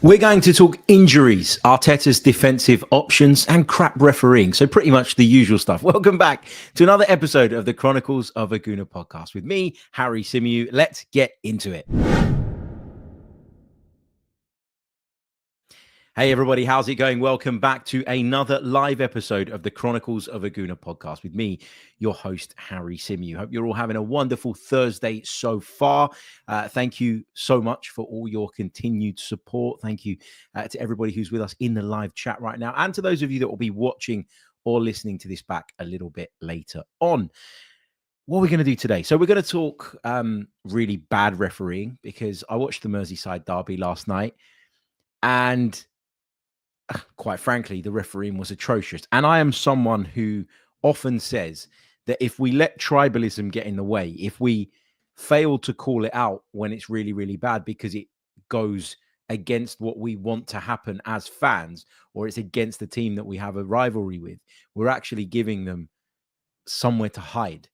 We're going to talk injuries, Arteta's defensive options, and crap refereeing. So pretty much the usual stuff. Welcome back to another episode of the Chronicles of a Gooner podcast with me, Harry Symeou. Let's get into it. Hey everybody, how's it going? Welcome back to another live episode of the Chronicles of a Gooner podcast with me, your host, Harry Symeou. Hope you're all having a wonderful Thursday so far. Thank you so much for all your continued support. Thank you to everybody who's with us in the live chat right now, and to those of you that will be watching or listening to this back a little bit later on. What are we going to do today? So we're going to talk really bad refereeing, because I watched the Merseyside derby last night, and quite frankly, the refereeing was atrocious. And I am someone who often says that if we let tribalism get in the way, if we fail to call it out when it's really, really bad because it goes against what we want to happen as fans, or it's against the team that we have a rivalry with, we're actually giving them somewhere to hide.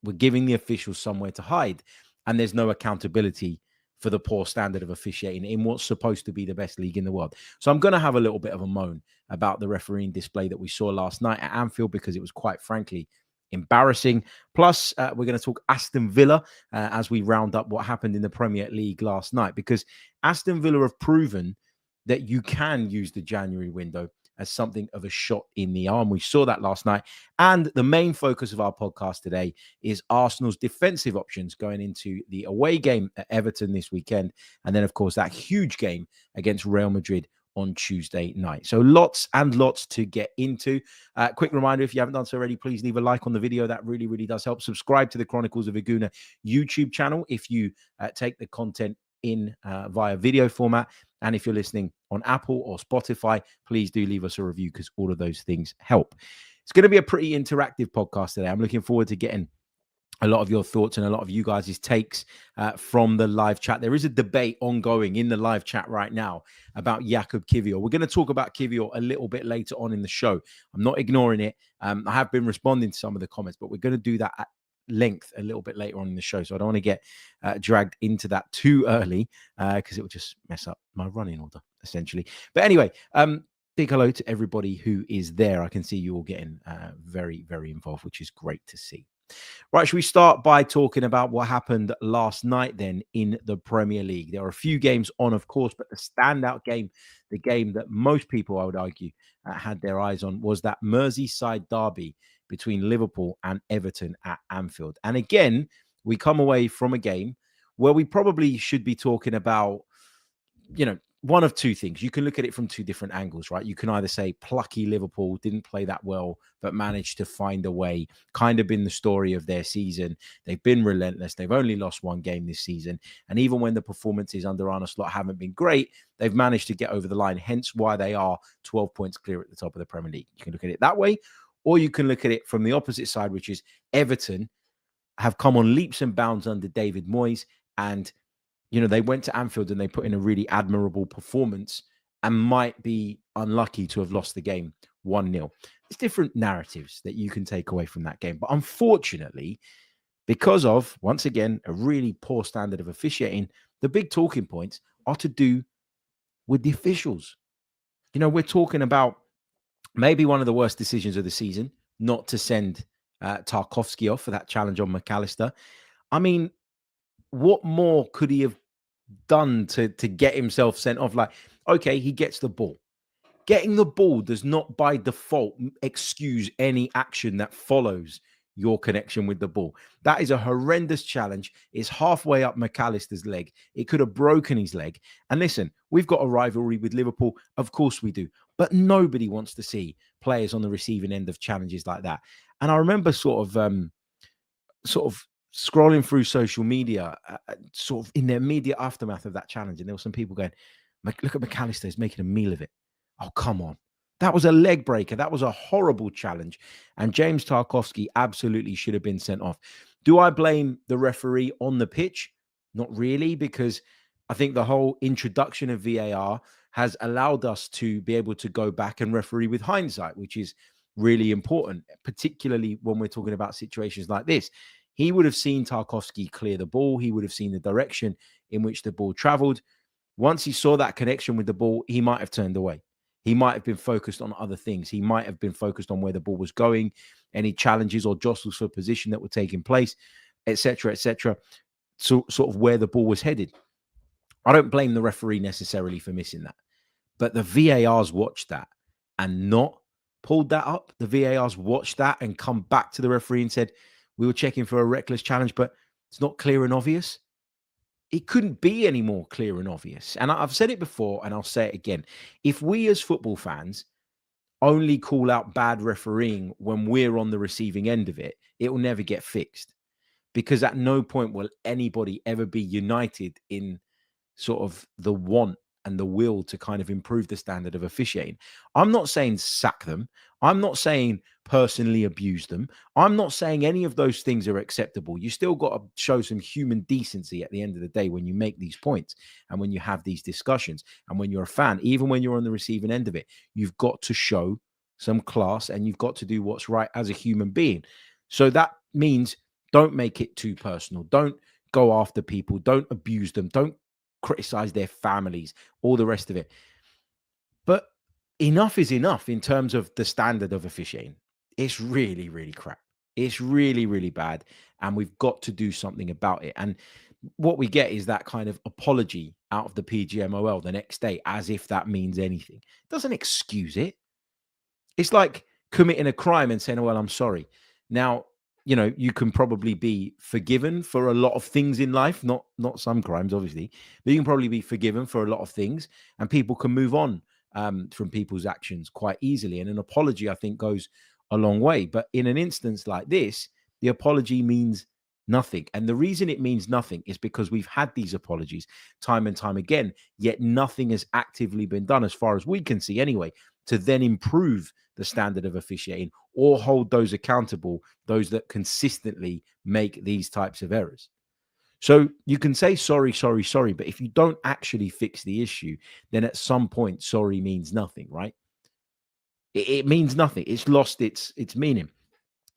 We're giving the officials somewhere to hide. And there's no accountability for the poor standard of officiating in what's supposed to be the best league in the world. So I'm going to have a little bit of a moan about the refereeing display that we saw last night at Anfield, because it was quite frankly embarrassing. Plus, we're going to talk Aston Villa as we round up what happened in the Premier League last night, because Aston Villa have proven that you can use the January window as something of a shot in the arm. We saw that last night. And the main focus of our podcast today is Arsenal's defensive options going into the away game at Everton this weekend. And then, of course, that huge game against Real Madrid on Tuesday night. So lots and lots to get into. Quick reminder, if you haven't done so already, please leave a like on the video. That really, really does help. Subscribe to the Chronicles of a Gooner YouTube channel if you take the content in via video format. And if you're listening on Apple or Spotify, please do leave us a review, because all of those things help. It's going to be a pretty interactive podcast today. I'm looking forward to getting a lot of your thoughts and a lot of you guys' takes from the live chat. There is a debate ongoing in the live chat right now about Jakub Kiwior. We're going to talk about Kiwior a little bit later on in the show. I'm not ignoring it. I have been responding to some of the comments, but we're going to do that at length a little bit later on in the show. So I don't want to get dragged into that too early, because it will just mess up my running order, essentially. But anyway, big hello to everybody who is there. I can see you all getting very, very involved, which is great to see. Right, should we start by talking about what happened last night then in the Premier League? There are a few games on, of course, but the standout game, the game that most people, I would argue, had their eyes on, was that Merseyside derby between Liverpool and Everton at Anfield. And again, we come away from a game where we probably should be talking about, one of two things. You can look at it from two different angles, right? You can either say plucky Liverpool didn't play that well, but managed to find a way, kind of been the story of their season. They've been relentless. They've only lost one game this season. And even when the performances under Arne Slot haven't been great, they've managed to get over the line, hence why they are 12 points clear at the top of the Premier League. You can look at it that way, or you can look at it from the opposite side, which is Everton have come on leaps and bounds under David Moyes, and they went to Anfield and they put in a really admirable performance and might be unlucky to have lost the game 1-0. There's different narratives that you can take away from that game. But unfortunately, because of, once again, a really poor standard of officiating, the big talking points are to do with the officials. We're talking about maybe one of the worst decisions of the season, not to send Tarkowski off for that challenge on McAllister. I mean, what more could he have done to get himself sent off? Like, okay, he gets the ball. Getting the ball does not by default excuse any action that follows your connection with the ball. That is a horrendous challenge. It's halfway up McAllister's leg. It could have broken his leg. And listen, we've got a rivalry with Liverpool. Of course we do. But nobody wants to see players on the receiving end of challenges like that. And I remember sort of scrolling through social media, sort of in the immediate aftermath of that challenge, and there were some people going, look at McAllister, he's making a meal of it. Oh, come on. That was a leg breaker. That was a horrible challenge. And James Tarkowski absolutely should have been sent off. Do I blame the referee on the pitch? Not really, because I think the whole introduction of VAR has allowed us to be able to go back and referee with hindsight, which is really important, particularly when we're talking about situations like this. He would have seen Tarkowski clear the ball. He would have seen the direction in which the ball traveled. Once he saw that connection with the ball, he might have turned away. He might have been focused on other things. He might have been focused on where the ball was going, any challenges or jostles for position that were taking place, etc., etc. So, sort of where the ball was headed. I don't blame the referee necessarily for missing that, but the VAR's watched that and not pulled that up. The VAR's watched that and come back to the referee and said, we were checking for a reckless challenge, but it's not clear and obvious. It couldn't be any more clear and obvious. And I've said it before and I'll say it again. If we as football fans only call out bad refereeing when we're on the receiving end of it, it will never get fixed, because at no point will anybody ever be united in sort of the want and the will to kind of improve the standard of officiating. I'm not saying sack them. I'm not saying personally abuse them. I'm not saying any of those things are acceptable. You still got to show some human decency at the end of the day when you make these points and when you have these discussions. And when you're a fan, even when you're on the receiving end of it, you've got to show some class and you've got to do what's right as a human being. So that means don't make it too personal. Don't go after people. Don't abuse them. Don't criticize their families, all the rest of it. But enough is enough in terms of the standard of officiating. It's really, really crap. It's really, really bad. And we've got to do something about it. And what we get is that kind of apology out of the PGMOL the next day, as if that means anything. It doesn't excuse it. It's like committing a crime and saying, oh, well, I'm sorry. Now, you know, you can probably be forgiven for a lot of things in life, not some crimes, obviously, but you can probably be forgiven for a lot of things, and people can move on from people's actions quite easily. And an apology, I think, goes a long way. But in an instance like this, the apology means nothing. And the reason it means nothing is because we've had these apologies time and time again, yet nothing has actively been done, as far as we can see anyway, to then improve the standard of officiating or hold those accountable, those that consistently make these types of errors. So you can say sorry, sorry, sorry, but if you don't actually fix the issue, then at some point, sorry means nothing, right? It means nothing. It's lost its meaning.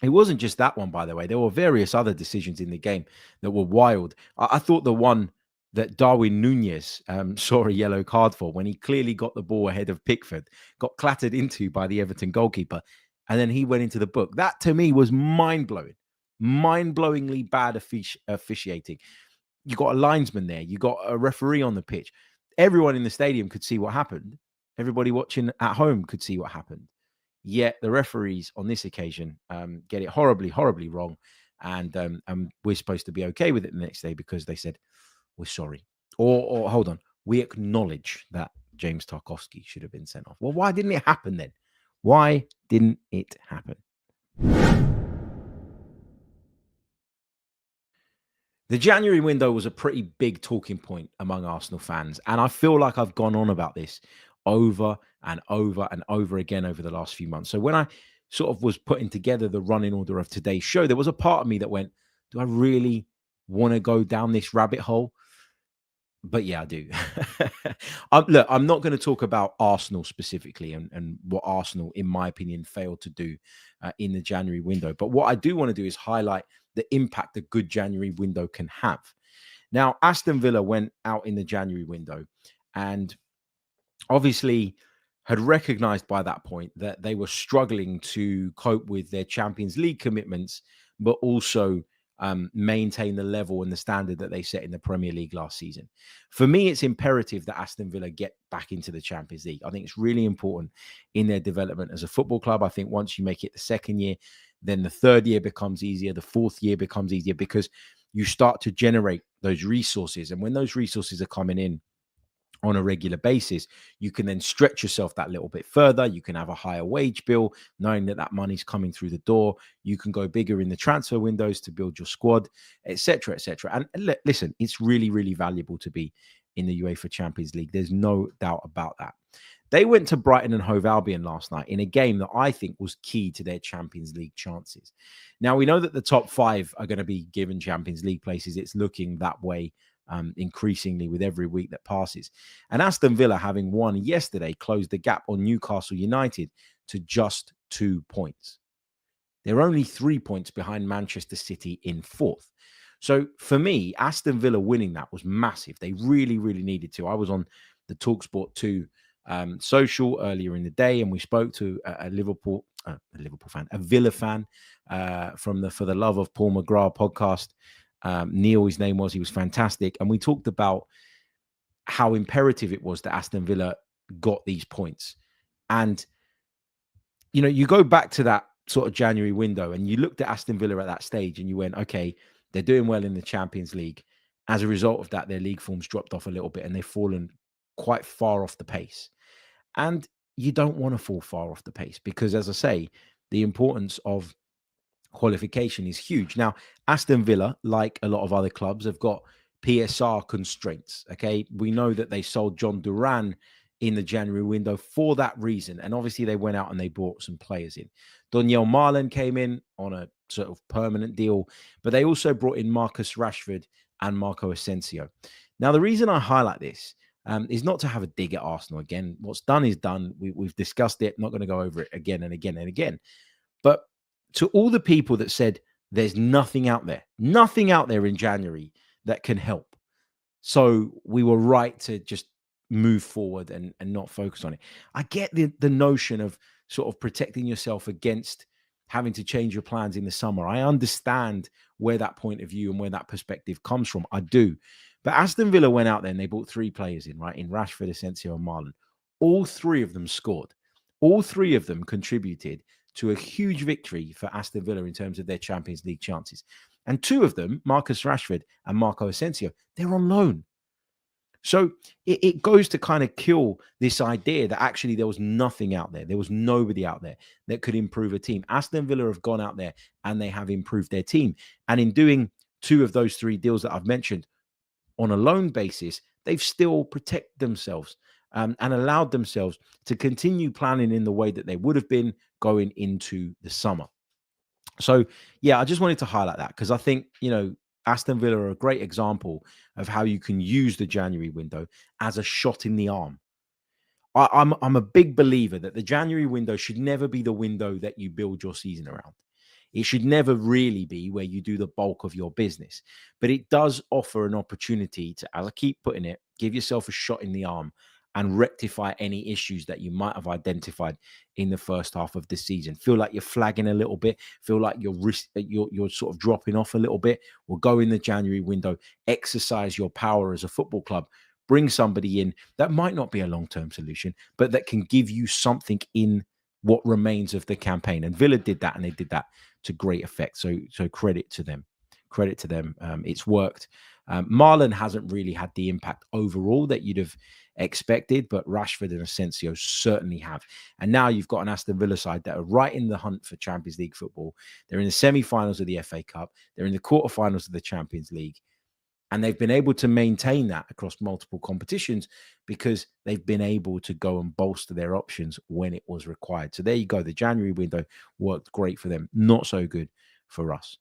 It wasn't just that one, by the way. There were various other decisions in the game that were wild. I thought the one that Darwin Nunez saw a yellow card for, when he clearly got the ball ahead of Pickford, got clattered into by the Everton goalkeeper, and then he went into the book. That, to me, was mind-blowing. Mind-blowingly bad officiating. You got a linesman there. You got a referee on the pitch. Everyone in the stadium could see what happened. Everybody watching at home could see what happened. Yet the referees on this occasion get it horribly, horribly wrong. And we're supposed to be okay with it the next day because they said, we're sorry. Or hold on, we acknowledge that James Tarkowski should have been sent off. Well, why didn't it happen then? Why didn't it happen? The January window was a pretty big talking point among Arsenal fans. And I feel like I've gone on about this over and over and over again over the last few months. So when I sort of was putting together the running order of today's show, there was a part of me that went, do I really want to go down this rabbit hole? But yeah, I do. Look, I'm not going to talk about Arsenal specifically and what Arsenal, in my opinion, failed to do in the January window. But what I do want to do is highlight the impact a good January window can have. Now, Aston Villa went out in the January window and obviously had recognized by that point that they were struggling to cope with their Champions League commitments, but also maintain the level and the standard that they set in the Premier League last season. For me, it's imperative that Aston Villa get back into the Champions League. I think it's really important in their development as a football club. I think once you make it the second year, then the third year becomes easier. The fourth year becomes easier because you start to generate those resources. And when those resources are coming in on a regular basis, you can then stretch yourself that little bit further. You can have a higher wage bill, knowing that that money's coming through the door. You can go bigger in the transfer windows to build your squad, etc., etc. And listen, it's really, really valuable to be in the UEFA Champions League. There's no doubt about that. They went to Brighton and Hove Albion last night in a game that I think was key to their Champions League chances. Now, we know that the top five are going to be given Champions League places. It's looking that way increasingly with every week that passes. And Aston Villa, having won yesterday, closed the gap on Newcastle United to just 2 points. They're only 3 points behind Manchester City in fourth. So for me, Aston Villa winning that was massive. They really, really needed to. I was on the TalkSport 2 social earlier in the day, and we spoke to a Liverpool fan, a Villa fan from the For the Love of Paul McGrath podcast. Neil, his name was. He was fantastic. And we talked about how imperative it was that Aston Villa got these points. And, you know, you go back to that sort of January window and you looked at Aston Villa at that stage and you went, okay, they're doing well in the Champions League. As a result of that, their league form's dropped off a little bit and they've fallen quite far off the pace. And you don't want to fall far off the pace because, as I say, the importance of qualification is huge. Now, Aston Villa, like a lot of other clubs, have got PSR constraints. Okay, we know that they sold John Duran in the January window for that reason, and obviously they went out and they brought some players in. Donyell Marlin came in on a sort of permanent deal, but they also brought in Marcus Rashford and Marco Asensio. Now, the reason I highlight this is not to have a dig at Arsenal again. What's done is done. We've discussed it. I'm not going to go over it again and again and again. But to all the people that said there's nothing out there in January that can help. So we were right to just move forward and not focus on it. I get the notion of sort of protecting yourself against having to change your plans in the summer. I understand where that point of view and where that perspective comes from. I do. But Aston Villa went out there and they brought 3 players in, right? In Rashford, Asensio, and Marlon. All 3 of them scored. All 3 of them contributed to a huge victory for Aston Villa in terms of their Champions League chances. And 2 of them, Marcus Rashford and Marco Asensio, they're on loan. So it goes to kind of kill this idea that actually there was nothing out there. There was nobody out there that could improve a team. Aston Villa have gone out there and they have improved their team. And in doing 2 of those 3 deals that I've mentioned on a loan basis, they've still protected themselves and allowed themselves to continue planning in the way that they would have been going into the summer. So, yeah, I just wanted to highlight that because I think, you know, Aston Villa are a great example of how you can use the January window as a shot in the arm. I'm a big believer that the January window should never be the window that you build your season around. It should never really be where you do the bulk of your business. But it does offer an opportunity to, as I keep putting it, give yourself a shot in the arm and rectify any issues that you might have identified in the first half of the season. Feel like you're flagging a little bit, feel like you're sort of dropping off a little bit. Well, go in the January window, exercise your power as a football club, bring somebody in that might not be a long-term solution, but that can give you something in what remains of the campaign. And Villa did that, and they did that to great effect. So credit to them. Credit to them. It's worked. Marlon hasn't really had the impact overall that you'd have expected, but Rashford and Asensio certainly have. And now you've got an Aston Villa side that are right in the hunt for Champions League football. They're in the semi-finals of the FA Cup. They're in the quarterfinals of the Champions League. And they've been able to maintain that across multiple competitions because they've been able to go and bolster their options when it was required. So there you go. The January window worked great for them. Not so good for us.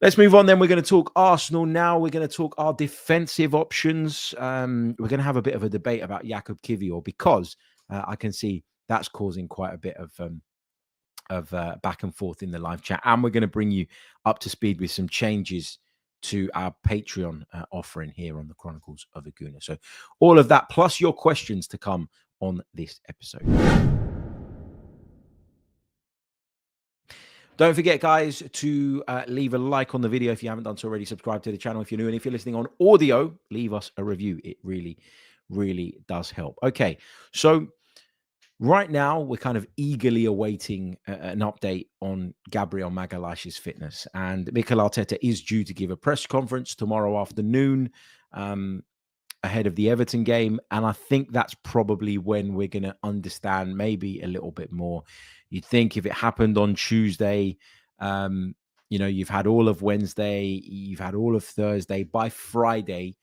Let's move on then. We're going to talk Arsenal now. We're going to talk our defensive options. We're going to have a bit of a debate about Jakub Kiwior because I can see that's causing quite a bit of back and forth in the live chat. And we're going to bring you up to speed with some changes to our Patreon offering here on the Chronicles of a Gooner. So all of that plus your questions to come on this episode. Don't forget, guys, to leave a like on the video if you haven't done so already. Subscribe to the channel if you're new. And if you're listening on audio, leave us a review. It really, really does help. Okay, so right now we're kind of eagerly awaiting an update on Gabriel Magalhaes's fitness. And Mikel Arteta is due to give a press conference tomorrow afternoon ahead of the Everton game. And I think that's probably when we're going to understand maybe a little bit more. You'd think if it happened on Tuesday, you know, you've had all of Wednesday, you've had all of Thursday. By Friday,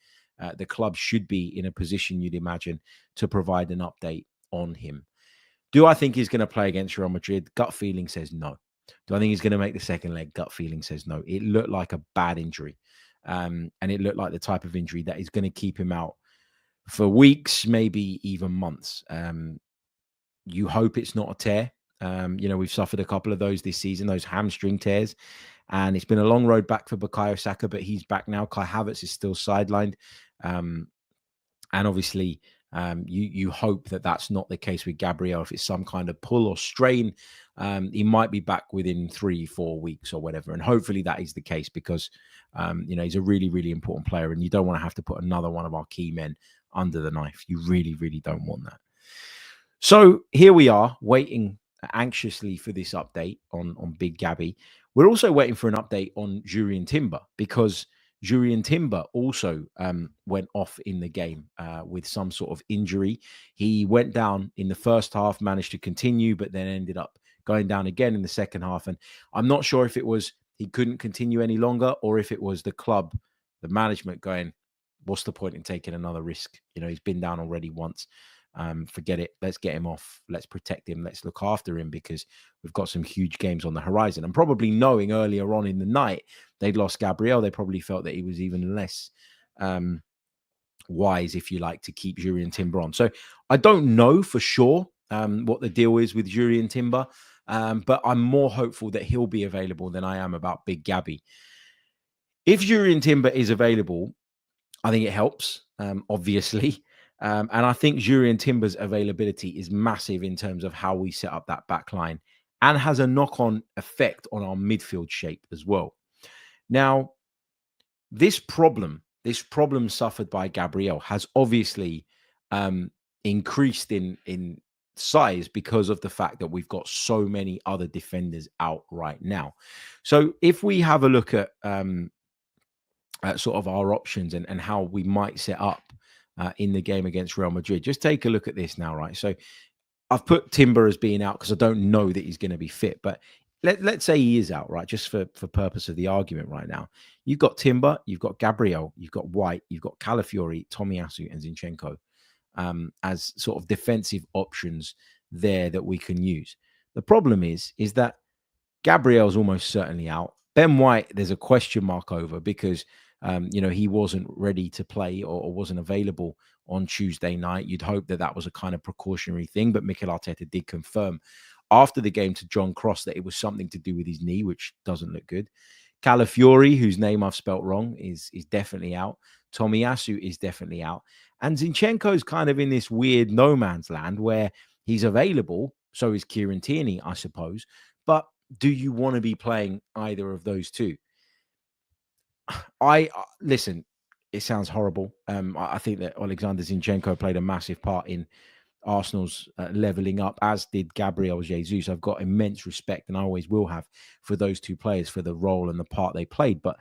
the club should be in a position, you'd imagine, to provide an update on him. Do I think he's going to play against Real Madrid? Gut feeling says no. Do I think he's going to make the second leg? Gut feeling says no. It looked like a bad injury. And it looked like the type of injury that is going to keep him out for weeks, maybe even months. You hope it's not a tear. You know, we've suffered a couple of those this season, those hamstring tears. And it's been a long road back for Bukayo Saka, but he's back now. Kai Havertz is still sidelined. And obviously, you hope that that's not the case with Gabriel. If it's some kind of pull or strain, he might be back within 3-4 weeks or whatever. And hopefully that is the case because, he's a really, really important player and you don't want to have to put another one of our key men under the knife. You really, really don't want that. So here we are waiting anxiously for this update on Big Gabby. We're also waiting for an update on Jurrien Timber because Jurrien Timber also went off in the game with some sort of injury. He went down in the first half, managed to continue, but then ended up going down again in the second half. And I'm not sure if it was he couldn't continue any longer or if it was the club, the management going, what's the point in taking another risk? He's been down already once. Forget it. Let's get him off. Let's protect him. Let's look after him because we've got some huge games on the horizon. And probably knowing earlier on in the night they'd lost Gabriel, they probably felt that he was even less wise, if you like, to keep Jurrien Timber on. So I don't know for sure what the deal is with Jurrien Timber, but I'm more hopeful that he'll be available than I am about Big Gabby. If Jurrien Timber is available, I think it helps, obviously. And I think Jurrien Timber's availability is massive in terms of how we set up that back line and has a knock-on effect on our midfield shape as well. Now, this problem suffered by Gabriel has obviously increased in size because of the fact that we've got so many other defenders out right now. So if we have a look at sort of our options and how we might set up in the game against Real Madrid. Just take a look at this now, right? So I've put Timber as being out because I don't know that he's going to be fit, but let's say he is out, right? Just for purpose of the argument right now. You've got Timber, you've got Gabriel, you've got White, you've got Calafiori, Tomiyasu, and Zinchenko as sort of defensive options there that we can use. The problem is that Gabriel's almost certainly out. Ben White, there's a question mark over because he wasn't ready to play or wasn't available on Tuesday night. You'd hope that was a kind of precautionary thing, but Mikel Arteta did confirm after the game to John Cross that it was something to do with his knee, which doesn't look good. Calafiori, whose name I've spelt wrong, is definitely out. Tomiyasu is definitely out. And Zinchenko's kind of in this weird no man's land where he's available. So is Kieran Tierney, I suppose. But do you want to be playing either of those two? Listen, it sounds horrible. I think that Alexander Zinchenko played a massive part in Arsenal's leveling up, as did Gabriel Jesus. I've got immense respect, and I always will have, for those two players, for the role and the part they played. But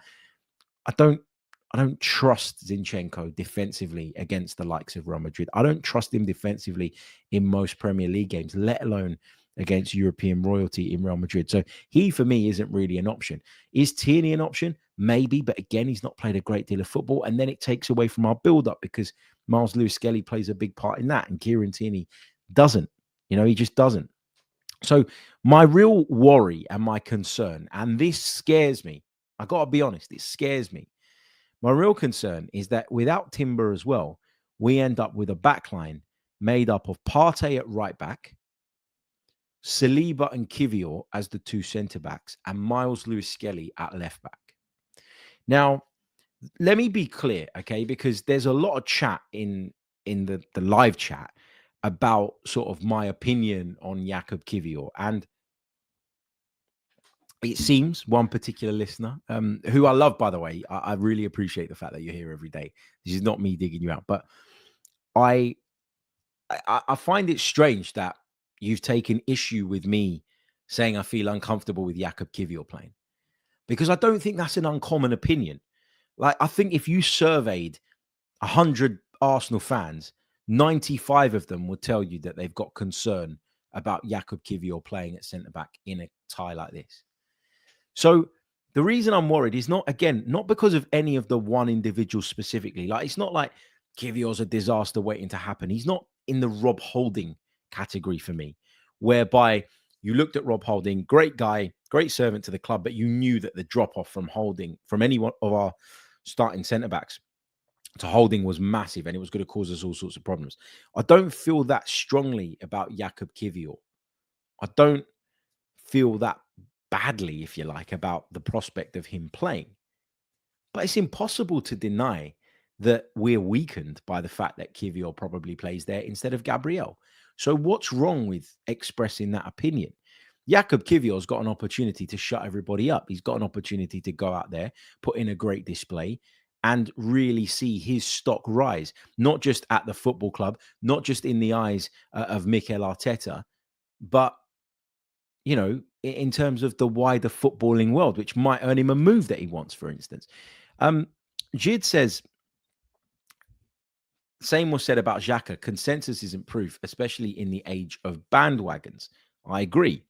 I don't trust Zinchenko defensively against the likes of Real Madrid. I don't trust him defensively in most Premier League games, let alone against European royalty in Real Madrid. So he, for me, isn't really an option. Is Tierney an option? Maybe, but again, he's not played a great deal of football. And then it takes away from our build-up because Miles Lewis-Skelly plays a big part in that. And Kieran Tierney doesn't. He just doesn't. So my real worry and my concern, and this scares me, I got to be honest, it scares me. My real concern is that without Timber as well, we end up with a backline made up of Partey at right back, Saliba and Kivior as the two centre-backs, and Miles Lewis-Skelly at left-back. Now, let me be clear, okay, because there's a lot of chat in the live chat about sort of my opinion on Jakub Kivior. And it seems one particular listener, who I love, by the way, I really appreciate the fact that you're here every day. This is not me digging you out, but I find it strange that you've taken issue with me saying I feel uncomfortable with Jakub Kivior playing, because I don't think that's an uncommon opinion. Like, I think if you surveyed 100 Arsenal fans, 95 of them would tell you that they've got concern about Jakub Kivior playing at centre-back in a tie like this. So the reason I'm worried is not because of any of the one individual specifically. Like, it's not like Kivior's a disaster waiting to happen. He's not in the Rob Holding category for me, whereby you looked at Rob Holding, great guy, great servant to the club, but you knew that the drop-off from Holding, from any one of our starting centre-backs to Holding, was massive, and it was going to cause us all sorts of problems. I don't feel that strongly about Jakub Kivior. I don't feel that badly, if you like, about the prospect of him playing. But it's impossible to deny that we're weakened by the fact that Kiwior probably plays there instead of Gabriel. So what's wrong with expressing that opinion? Jakub Kiwior's got an opportunity to shut everybody up. He's got an opportunity to go out there, put in a great display, and really see his stock rise, not just at the football club, not just in the eyes of Mikel Arteta, but, you know, in terms of the wider footballing world, which might earn him a move that he wants, for instance. Jid says, same was said about Xhaka. Consensus isn't proof, especially in the age of bandwagons. I agree.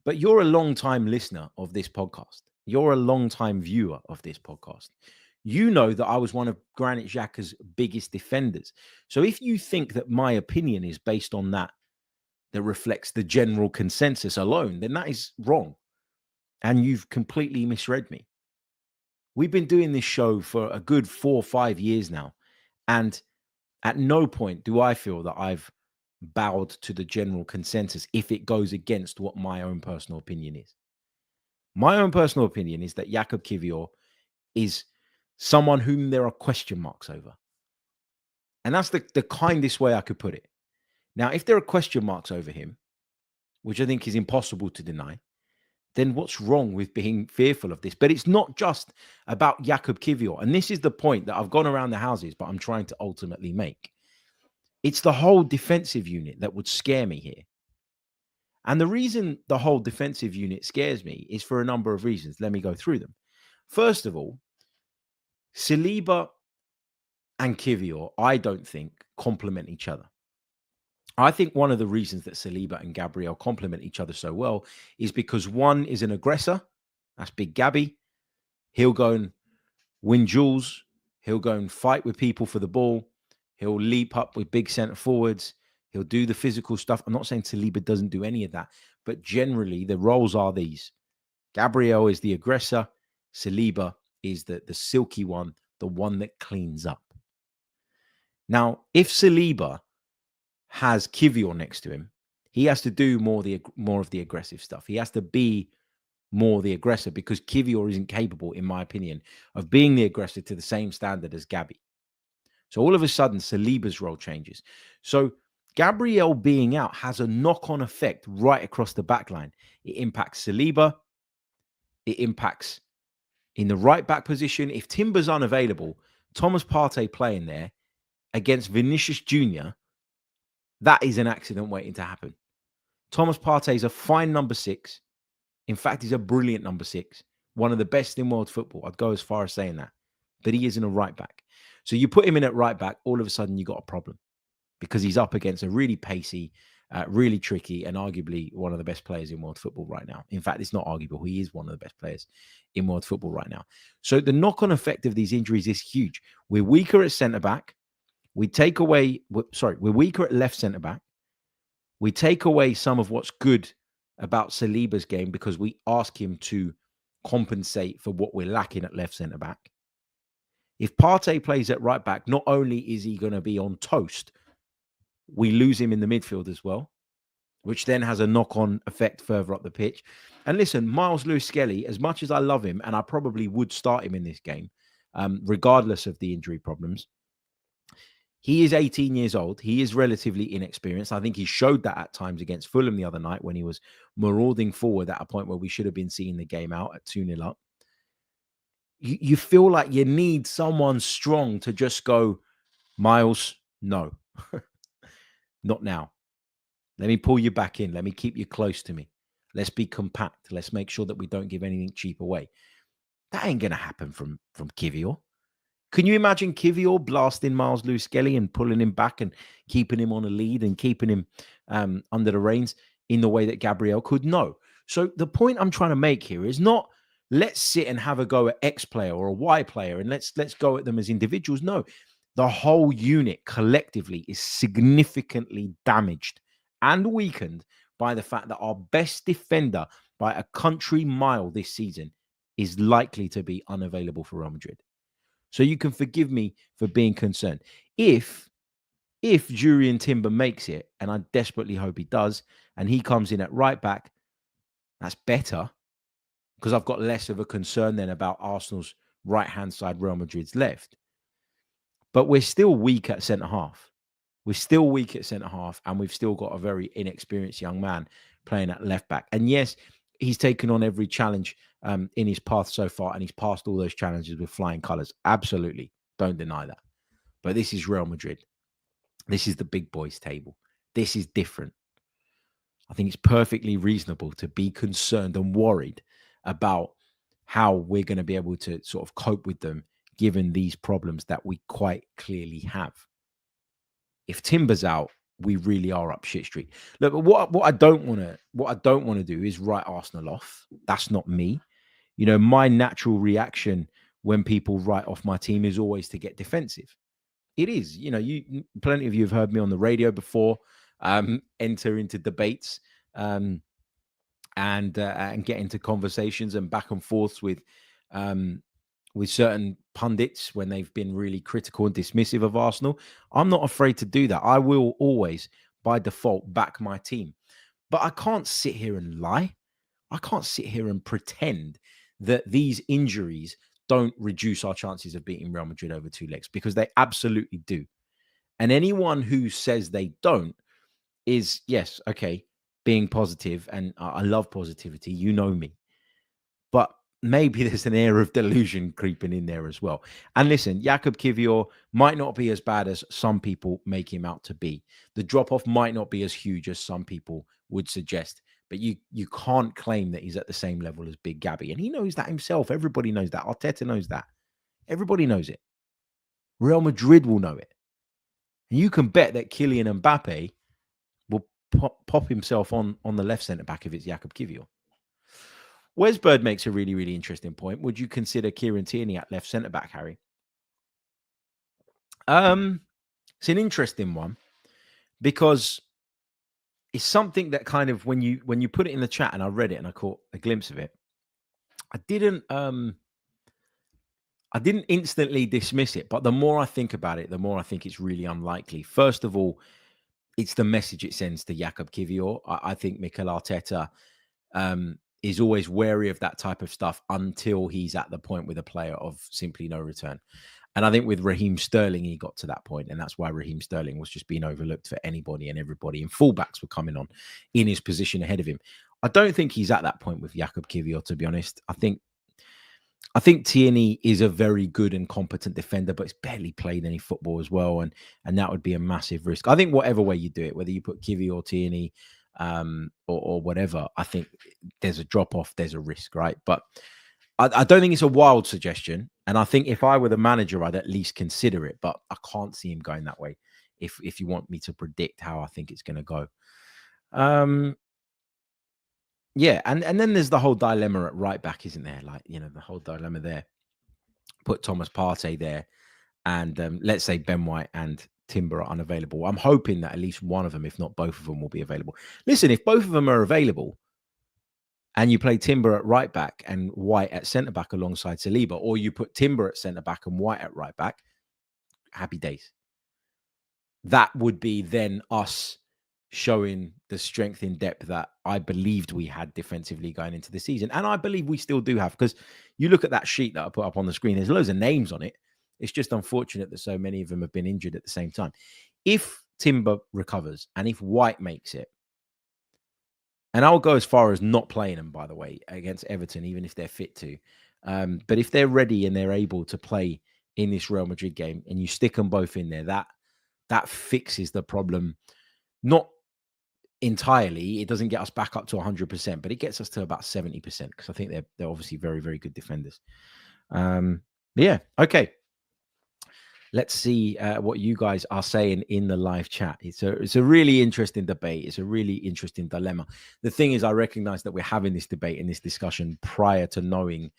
But you're a long-time listener of this podcast. You're a long-time viewer of this podcast. You know that I was one of Granit Xhaka's biggest defenders. So if you think that my opinion is based on that reflects the general consensus alone, then that is wrong. And you've completely misread me. We've been doing this show for a good 4 or 5 years now. And at no point do I feel that I've bowed to the general consensus if it goes against what my own personal opinion is. My own personal opinion is that Jakub Kiwior is someone whom there are question marks over. And that's the kindest way I could put it. Now, if there are question marks over him, which I think is impossible to deny, then what's wrong with being fearful of this? But it's not just about Jakub Kiwior. And this is the point that I've gone around the houses, but I'm trying to ultimately make. It's the whole defensive unit that would scare me here. And the reason the whole defensive unit scares me is for a number of reasons. Let me go through them. First of all, Saliba and Kiwior, I don't think, complement each other. I think one of the reasons that Saliba and Gabriel complement each other so well is because one is an aggressor. That's Big Gabby. He'll go and win duels. He'll go and fight with people for the ball. He'll leap up with big centre forwards. He'll do the physical stuff. I'm not saying Saliba doesn't do any of that, but generally the roles are these. Gabriel is the aggressor. Saliba is the silky one, the one that cleans up. Now, if Saliba has Kiwior next to him, he has to do more of the aggressive stuff. He has to be more the aggressor because Kiwior isn't capable, in my opinion, of being the aggressor to the same standard as Gabby. So all of a sudden, Saliba's role changes. So Gabriel being out has a knock-on effect right across the back line. It impacts Saliba. It impacts in the right-back position. If Timber's unavailable, Thomas Partey playing there against Vinicius Jr., that is an accident waiting to happen. Thomas Partey is a fine number 6. In fact, he's a brilliant number 6. One of the best in world football. I'd go as far as saying that. But he isn't a right back. So you put him in at right back, all of a sudden you got a problem. Because he's up against a really pacey, really tricky, and arguably one of the best players in world football right now. In fact, it's not arguable. He is one of the best players in world football right now. So the knock-on effect of these injuries is huge. We're weaker at centre-back. We're weaker at left centre-back. We take away some of what's good about Saliba's game because we ask him to compensate for what we're lacking at left centre-back. If Partey plays at right-back, not only is he going to be on toast, we lose him in the midfield as well, which then has a knock-on effect further up the pitch. And listen, Miles Lewis-Skelly, as much as I love him, and I probably would start him in this game, regardless of the injury problems, he is 18 years old. He is relatively inexperienced. I think he showed that at times against Fulham the other night when he was marauding forward at a point where we should have been seeing the game out at 2-0 up. You feel like you need someone strong to just go, Miles, no, not now. Let me pull you back in. Let me keep you close to me. Let's be compact. Let's make sure that we don't give anything cheap away. That ain't going to happen from Kiwior. Can you imagine Kiwior blasting Miles Lewis-Skelly and pulling him back and keeping him on a lead and keeping him under the reins in the way that Gabriel could? No. So the point I'm trying to make here is not let's sit and have a go at X player or a Y player and let's go at them as individuals. No, the whole unit collectively is significantly damaged and weakened by the fact that our best defender by a country mile this season is likely to be unavailable for Real Madrid. So you can forgive me for being concerned. If Jurrien Timber makes it, and I desperately hope he does, and he comes in at right back, that's better. because I've got less of a concern then about Arsenal's right-hand side, Real Madrid's left. But we're still weak at centre-half. We're still weak at centre-half, and we've still got a very inexperienced young man playing at left-back. And yes, he's taken on every challenge in his path so far, and he's passed all those challenges with flying colours. Absolutely. Don't deny that. But this is Real Madrid. This is the big boys table. This is different. I think it's perfectly reasonable to be concerned and worried about how we're going to be able to sort of cope with them, given these problems that we quite clearly have. If Timber's out, we really are up shit street. Look, but what I don't want to do is write Arsenal off. That's not me. You know, my natural reaction when people write off my team is always to get defensive. It is, you know, plenty of you have heard me on the radio before, enter into debates and get into conversations and back and forths with certain pundits when they've been really critical and dismissive of Arsenal. I'm not afraid to do that. I will always, by default, back my team. But I can't sit here and lie. I can't sit here and pretend that these injuries don't reduce our chances of beating Real Madrid over two legs, because they absolutely do. And anyone who says they don't is, yes, okay, being positive. And I love positivity. You know me. But maybe there's an air of delusion creeping in there as well. And listen, Jakub Kiwior might not be as bad as some people make him out to be. The drop-off might not be as huge as some people would suggest. But you can't claim that he's at the same level as Big Gabby. And he knows that himself. Everybody knows that. Arteta knows that. Everybody knows it. Real Madrid will know it. And you can bet that Kylian Mbappe will pop himself on the left centre-back if it's Jakub Kiwior. Wesbird makes a really, really interesting point. Would you consider Kieran Tierney at left centre-back, Harry? It's an interesting one, because it's something that kind of, when you put it in the chat and I read it and I caught a glimpse of it, I didn't instantly dismiss it. But the more I think about it, the more I think it's really unlikely. First of all, it's the message it sends to Jakub Kiwior. I think Mikel Arteta is always wary of that type of stuff until he's at the point with a player of simply no return. And I think with Raheem Sterling, he got to that point, and that's why Raheem Sterling was just being overlooked for anybody and everybody, and fullbacks were coming on in his position ahead of him. I don't think he's at that point with Jakub Kiwior, to be honest. I think Tierney is a very good and competent defender, but he's barely played any football as well, and that would be a massive risk. I think whatever way you do it, whether you put Kiwior or Tierney or whatever, I think there's a drop-off, there's a risk, right? But I don't think it's a wild suggestion. And I think if I were the manager, I'd at least consider it. But I can't see him going that way if you want me to predict how I think it's going to go. Yeah, and then there's the whole dilemma at right back, isn't there? Like, you know, the whole dilemma there. Put Thomas Partey there, and let's say Ben White and Timber are unavailable. I'm hoping that at least one of them, if not both of them, will be available. Listen, if both of them are available, and you play Timber at right back and White at centre back alongside Saliba, or you put Timber at centre back and White at right back, happy days. That would be then us showing the strength in depth that I believed we had defensively going into the season. And I believe we still do have, because you look at that sheet that I put up on the screen, there's loads of names on it. It's just unfortunate that so many of them have been injured at the same time. If Timber recovers and if White makes it, and I'll go as far as not playing them, by the way, against Everton, even if they're fit to. But if they're ready and they're able to play in this Real Madrid game, and you stick them both in there, that fixes the problem. Not entirely. It doesn't get us back up to 100%, but it gets us to about 70%, because I think they're obviously very, very good defenders. Yeah, okay. Let's see what you guys are saying in the live chat. It's a really interesting debate. It's a really interesting dilemma. The thing is, I recognize that we're having this debate and this discussion prior to knowing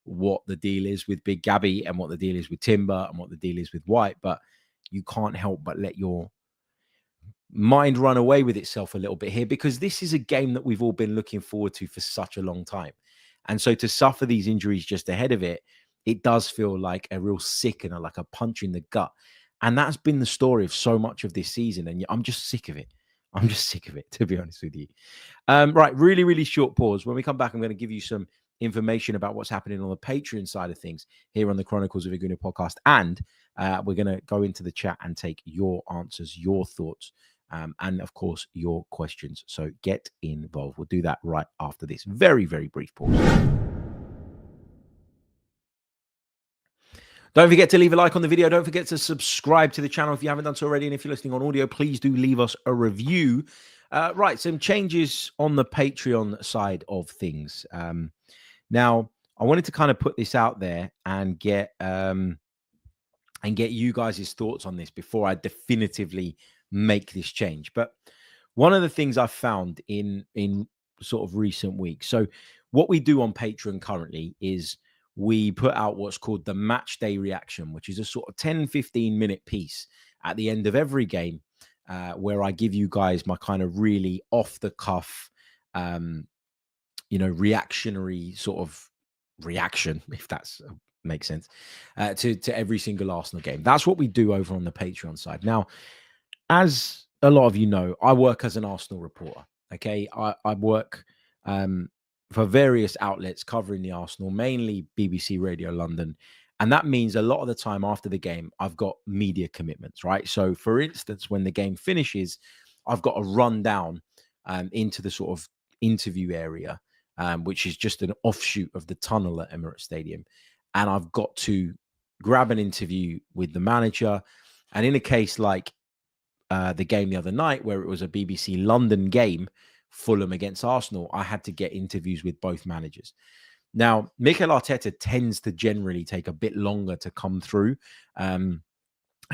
what the deal is with Big Gabby and what the deal is with Timber and what the deal is with White. But you can't help but let your mind run away with itself a little bit here, because this is a game that we've all been looking forward to for such a long time. And so to suffer these injuries just ahead of it, it does feel like a real sickener, like a punch in the gut. And that's been the story of so much of this season. And I'm just sick of it. I'm just sick of it, to be honest with you. Right, really, really short pause. When we come back, I'm going to give you some information about what's happening on the Patreon side of things here on the Chronicles of a Gooner podcast. And we're going to go into the chat and take your answers, your thoughts, and of course, your questions. So get involved. We'll do that right after this very, very brief pause. Don't forget to leave a like on the video. Don't forget to subscribe to the channel if you haven't done so already. And if you're listening on audio, please do leave us a review. Right, some changes on the Patreon side of things. Now, I wanted to kind of put this out there and get you guys' thoughts on this before I definitively make this change. But one of the things I've found in sort of recent weeks. So what we do on Patreon currently is we put out what's called the match day reaction, which is a sort of 10-15 minute piece at the end of every game, where I give you guys my kind of really off the cuff, reactionary sort of reaction, if that's makes sense, to every single Arsenal game. That's what we do over on the Patreon side. Now, as a lot of you know, I work as an Arsenal reporter. Okay, I work for various outlets covering the Arsenal, mainly BBC Radio London. And that means a lot of the time after the game, I've got media commitments, right? So for instance, when the game finishes, I've got to run down into the sort of interview area, which is just an offshoot of the tunnel at Emirates Stadium. And I've got to grab an interview with the manager. And in a case like the game the other night, where it was a BBC London game, Fulham against Arsenal, I had to get interviews with both managers. Now, Mikel Arteta tends to generally take a bit longer to come through. And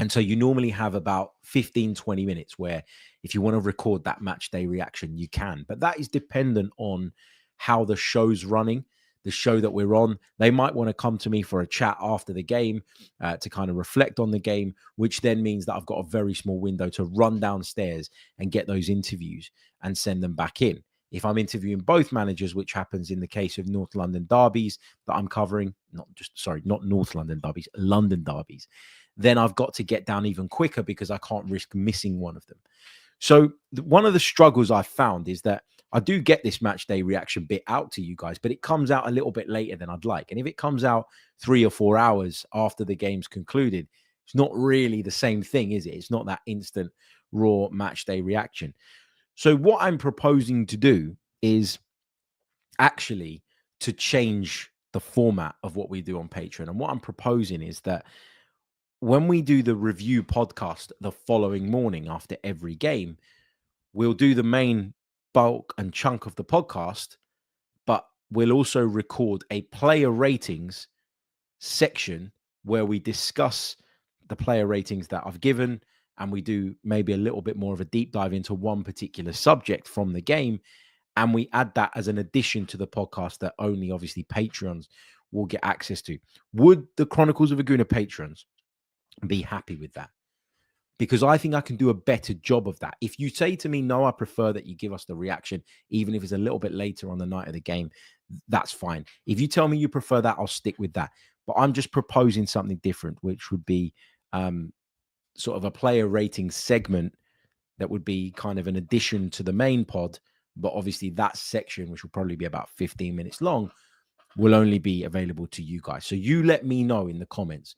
so you normally have about 15, 20 minutes where if you want to record that match day reaction, you can. But that is dependent on how the show's running, the show that we're on. They might want to come to me for a chat after the game to kind of reflect on the game, which then means that I've got a very small window to run downstairs and get those interviews and send them back in. If I'm interviewing both managers, which happens in the case of North London derbies that I'm covering, not North London derbies, London derbies, then I've got to get down even quicker because I can't risk missing one of them. So one of the struggles I've found is that I do get this match day reaction bit out to you guys, but it comes out a little bit later than I'd like. And if it comes out 3 or 4 hours after the game's concluded, it's not really the same thing, is it? It's not that instant raw match day reaction. So what I'm proposing to do is actually to change the format of what we do on Patreon. And what I'm proposing is that when we do the review podcast the following morning after every game, we'll do the main bulk and chunk of the podcast, but we'll also record a player ratings section where we discuss the player ratings that I've given, and we do maybe a little bit more of a deep dive into one particular subject from the game, and we add that as an addition to the podcast that only obviously Patreons will get access to. Would the Chronicles of a Gooner patrons be happy with that? Because I think I can do a better job of that. If you say to me, no, I prefer that you give us the reaction, even if it's a little bit later on the night of the game, that's fine. If you tell me you prefer that, I'll stick with that. But I'm just proposing something different, which would be sort of a player rating segment that would be kind of an addition to the main pod. But obviously that section, which will probably be about 15 minutes long, will only be available to you guys. So you let me know in the comments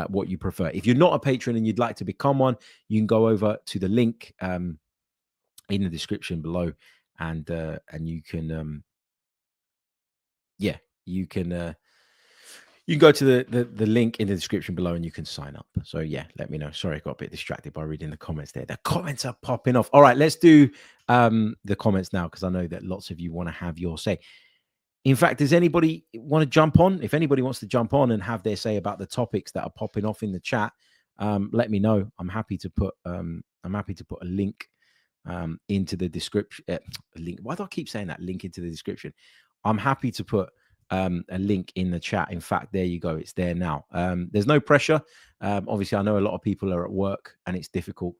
what you prefer. If you're not a patron and you'd like to become one, you can go over to the link in the description below, and you can you can go to the link in the description below and you can sign up. So yeah, let me know. Sorry, I got a bit distracted by reading the comments there. The comments are popping off. All right, let's do the comments now, because I know that lots of you want to have your say. In fact, does anybody want to jump on? If anybody wants to jump on and have their say about the topics that are popping off in the chat, let me know. I'm happy to put a link into the description. Link. Why do I keep saying that? Link into the description. I'm happy to put a link in the chat. In fact, there you go. It's there now. There's no pressure. Obviously, I know a lot of people are at work and it's difficult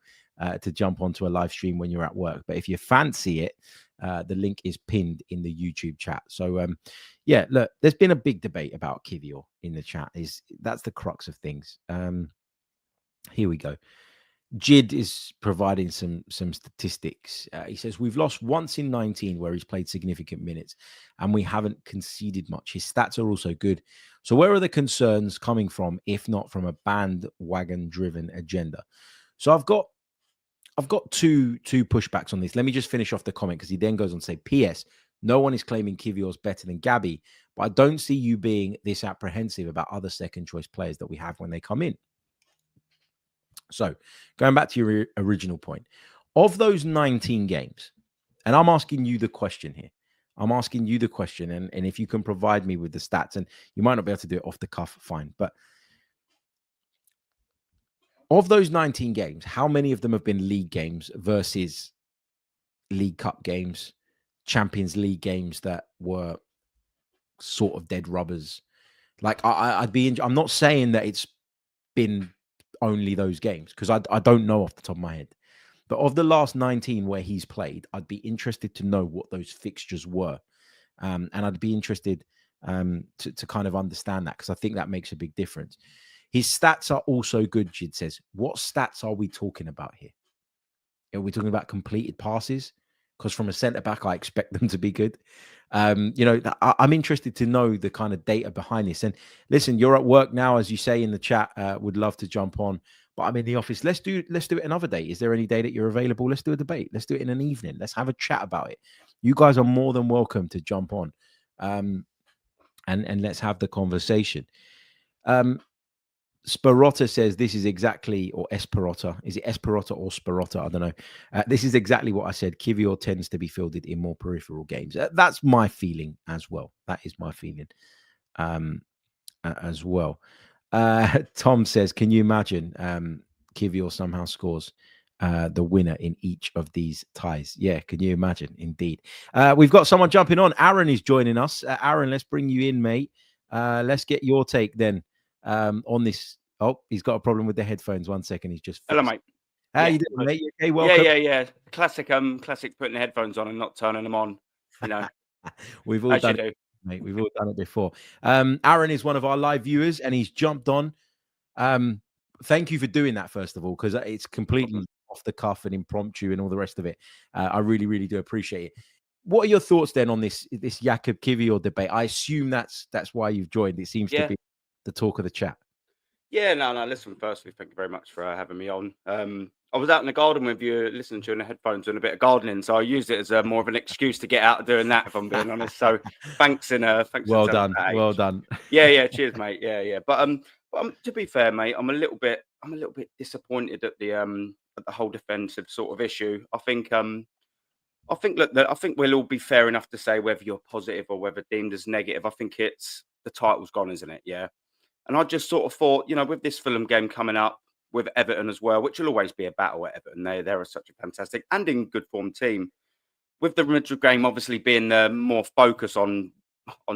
to jump onto a live stream when you're at work. But if you fancy it, the link is pinned in the YouTube chat. So yeah, look, there's been a big debate about Kivior in the chat. That's the crux of things. Here we go. Jid is providing some statistics. He says we've lost once in 19 where he's played significant minutes, and we haven't conceded much. His stats are also good. So where are the concerns coming from, if not from a bandwagon-driven agenda? So I've got two pushbacks on this. Let me just finish off the comment because he then goes on to say, P.S. No one is claiming Kivior's better than Gabby, but I don't see you being this apprehensive about other second choice players that we have when they come in. So going back to your original point, of those 19 games, and I'm asking you the question here. I'm asking you the question, and if you can provide me with the stats, and you might not be able to do it off the cuff, fine. But of those 19 games, how many of them have been league games versus League Cup games, Champions League games that were sort of dead rubbers? Like I'd be. I'm not saying that it's been only those games because I don't know off the top of my head. But of the last 19 where he's played, I'd be interested to know what those fixtures were, and I'd be interested to kind of understand that because I think that makes a big difference. His stats are also good. Jid says, what stats are we talking about here? Are we talking about completed passes? Because from a centre back, I expect them to be good. I'm interested to know the kind of data behind this. And listen, you're at work now, as you say in the chat. Would love to jump on, but I'm in the office. Let's do it another day. Is there any day that you're available? Let's do a debate. Let's do it in an evening. Let's have a chat about it. You guys are more than welcome to jump on, and let's have the conversation. Sparotta says this is exactly, or Esperotta. Is it Esperotta or Sparotta? I don't know. This is exactly what I said. Kivior tends to be fielded in more peripheral games. That's my feeling as well. That is my feeling as well. Tom says, can you imagine Kivior somehow scores the winner in each of these ties? Yeah, can you imagine? Indeed. We've got someone jumping on. Aaron is joining us. Aaron, let's bring you in, mate. Let's get your take then. On this. Oh, he's got a problem with the headphones. 1 second, he's just fixed. Hello, mate. How you doing, mate? Okay, welcome. Yeah. Classic putting the headphones on and not turning them on. You know, we've all done it, mate. We've all done it before. Aaron is one of our live viewers, and he's jumped on. Thank you for doing that, first of all, because it's completely off the cuff and impromptu and all the rest of it. I really, really do appreciate it. What are your thoughts then on this Jakub Kivior debate? I assume that's why you've joined. It seems to be the talk of the chat. Yeah, no. Listen, firstly, thank you very much for having me on. I was out in the garden with you, listening to you in the headphones, doing a bit of gardening, so I used it as more of an excuse to get out and doing that, if I'm being honest. So thanks. Well done. Well done. Yeah. Cheers, mate. Yeah. But to be fair, mate, I'm a little bit disappointed at the whole defensive sort of issue. I think we'll all be fair enough to say whether you're positive or whether deemed as negative. I think it's the title's gone, isn't it? Yeah. And I just sort of thought, with this Fulham game coming up, with Everton as well, which will always be a battle at Everton. They're such a fantastic and in good form team. With the Madrid game obviously being more focus on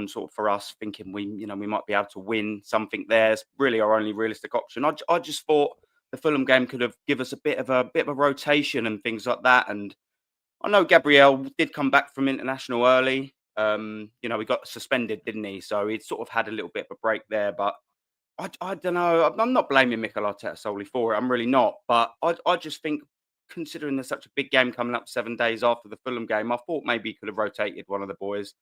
sort of for us, thinking we might be able to win something there. It's really our only realistic option. I just thought the Fulham game could have give us a bit of a rotation and things like that. And I know Gabriel did come back from international early. He got suspended, didn't he? So he sort of had a little bit of a break there, but I don't know. I'm not blaming Mikel Arteta solely for it. I'm really not. But I just think, considering there's such a big game coming up 7 days after the Fulham game, I thought maybe he could have rotated one of the boys.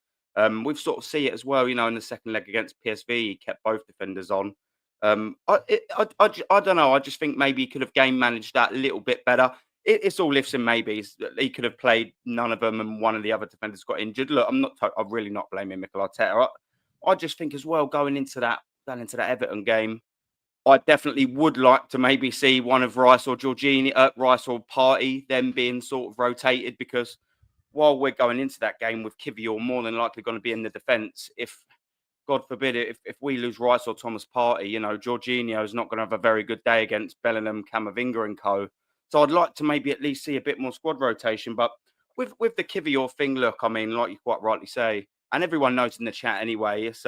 We've sort of see it as well, in the second leg against PSV, he kept both defenders on. I don't know. I just think maybe he could have game managed that a little bit better. It's all ifs and maybes. He could have played none of them and one of the other defenders got injured. Look, I'm really not blaming Mikel Arteta. I just think as well, going into that Everton game, I definitely would like to maybe see one of Rice or Partey, them being sort of rotated, because while we're going into that game with Kivior more than likely going to be in the defence, if God forbid it, if we lose Rice or Thomas Partey, Jorginho is not going to have a very good day against Bellingham, Camavinga and co. So I'd like to maybe at least see a bit more squad rotation. But with the Kivior thing, look, I mean, like you quite rightly say, and everyone knows in the chat anyway, it's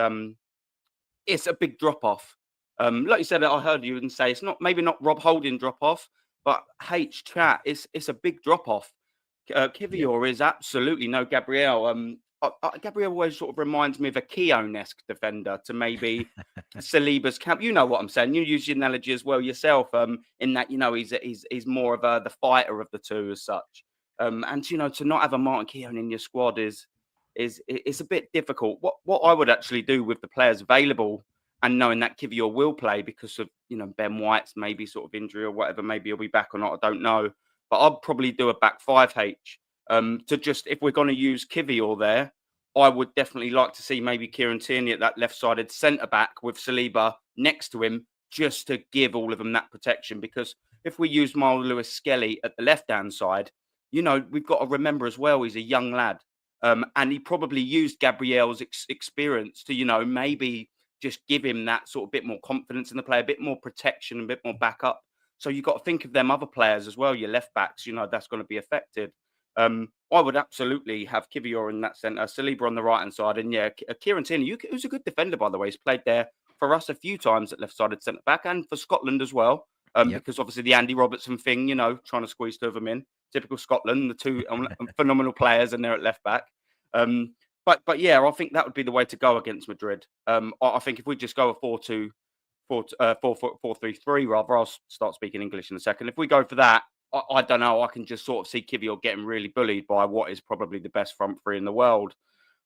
a big drop-off. Like you said, I heard you and say it's maybe not Rob Holding drop-off, but chat, it's a big drop-off. Kivior is absolutely no Gabriel. Gabriel always sort of reminds me of a Keown-esque defender to maybe Saliba's camp. You know what I'm saying. You use your analogy as well yourself. In that he's more of the fighter of the two as such. And to not have a Martin Keown in your squad is it's a bit difficult. What I would actually do with the players available and knowing that Kivior will play because of Ben White's maybe sort of injury or whatever, maybe he'll be back or not. I don't know, but I'd probably do a back 5H. To just, if we're going to use Kivior there, I would definitely like to see maybe Kieran Tierney at that left-sided centre-back with Saliba next to him, just to give all of them that protection. Because if we use lewis-skelly at the left-hand side, we've got to remember as well, he's a young lad. And he probably used Gabriel's experience to, maybe just give him that sort of bit more confidence in the play, a bit more protection, a bit more backup. So you've got to think of them other players as well, your left-backs, that's going to be affected. I would absolutely have Kivior in that centre, Saliba on the right-hand side. And Kieran Tierney, who's a good defender, by the way. He's played there for us a few times at left-sided centre-back and for Scotland as well. Because obviously the Andy Robertson thing, trying to squeeze two of them in. Typical Scotland, the two phenomenal players, and they're at left-back. But yeah, I think that would be the way to go against Madrid. I think if we just go a 4-3-3, rather, I'll start speaking English in a second. If we go for that, I don't know. I can just sort of see Kivior getting really bullied by what is probably the best front three in the world.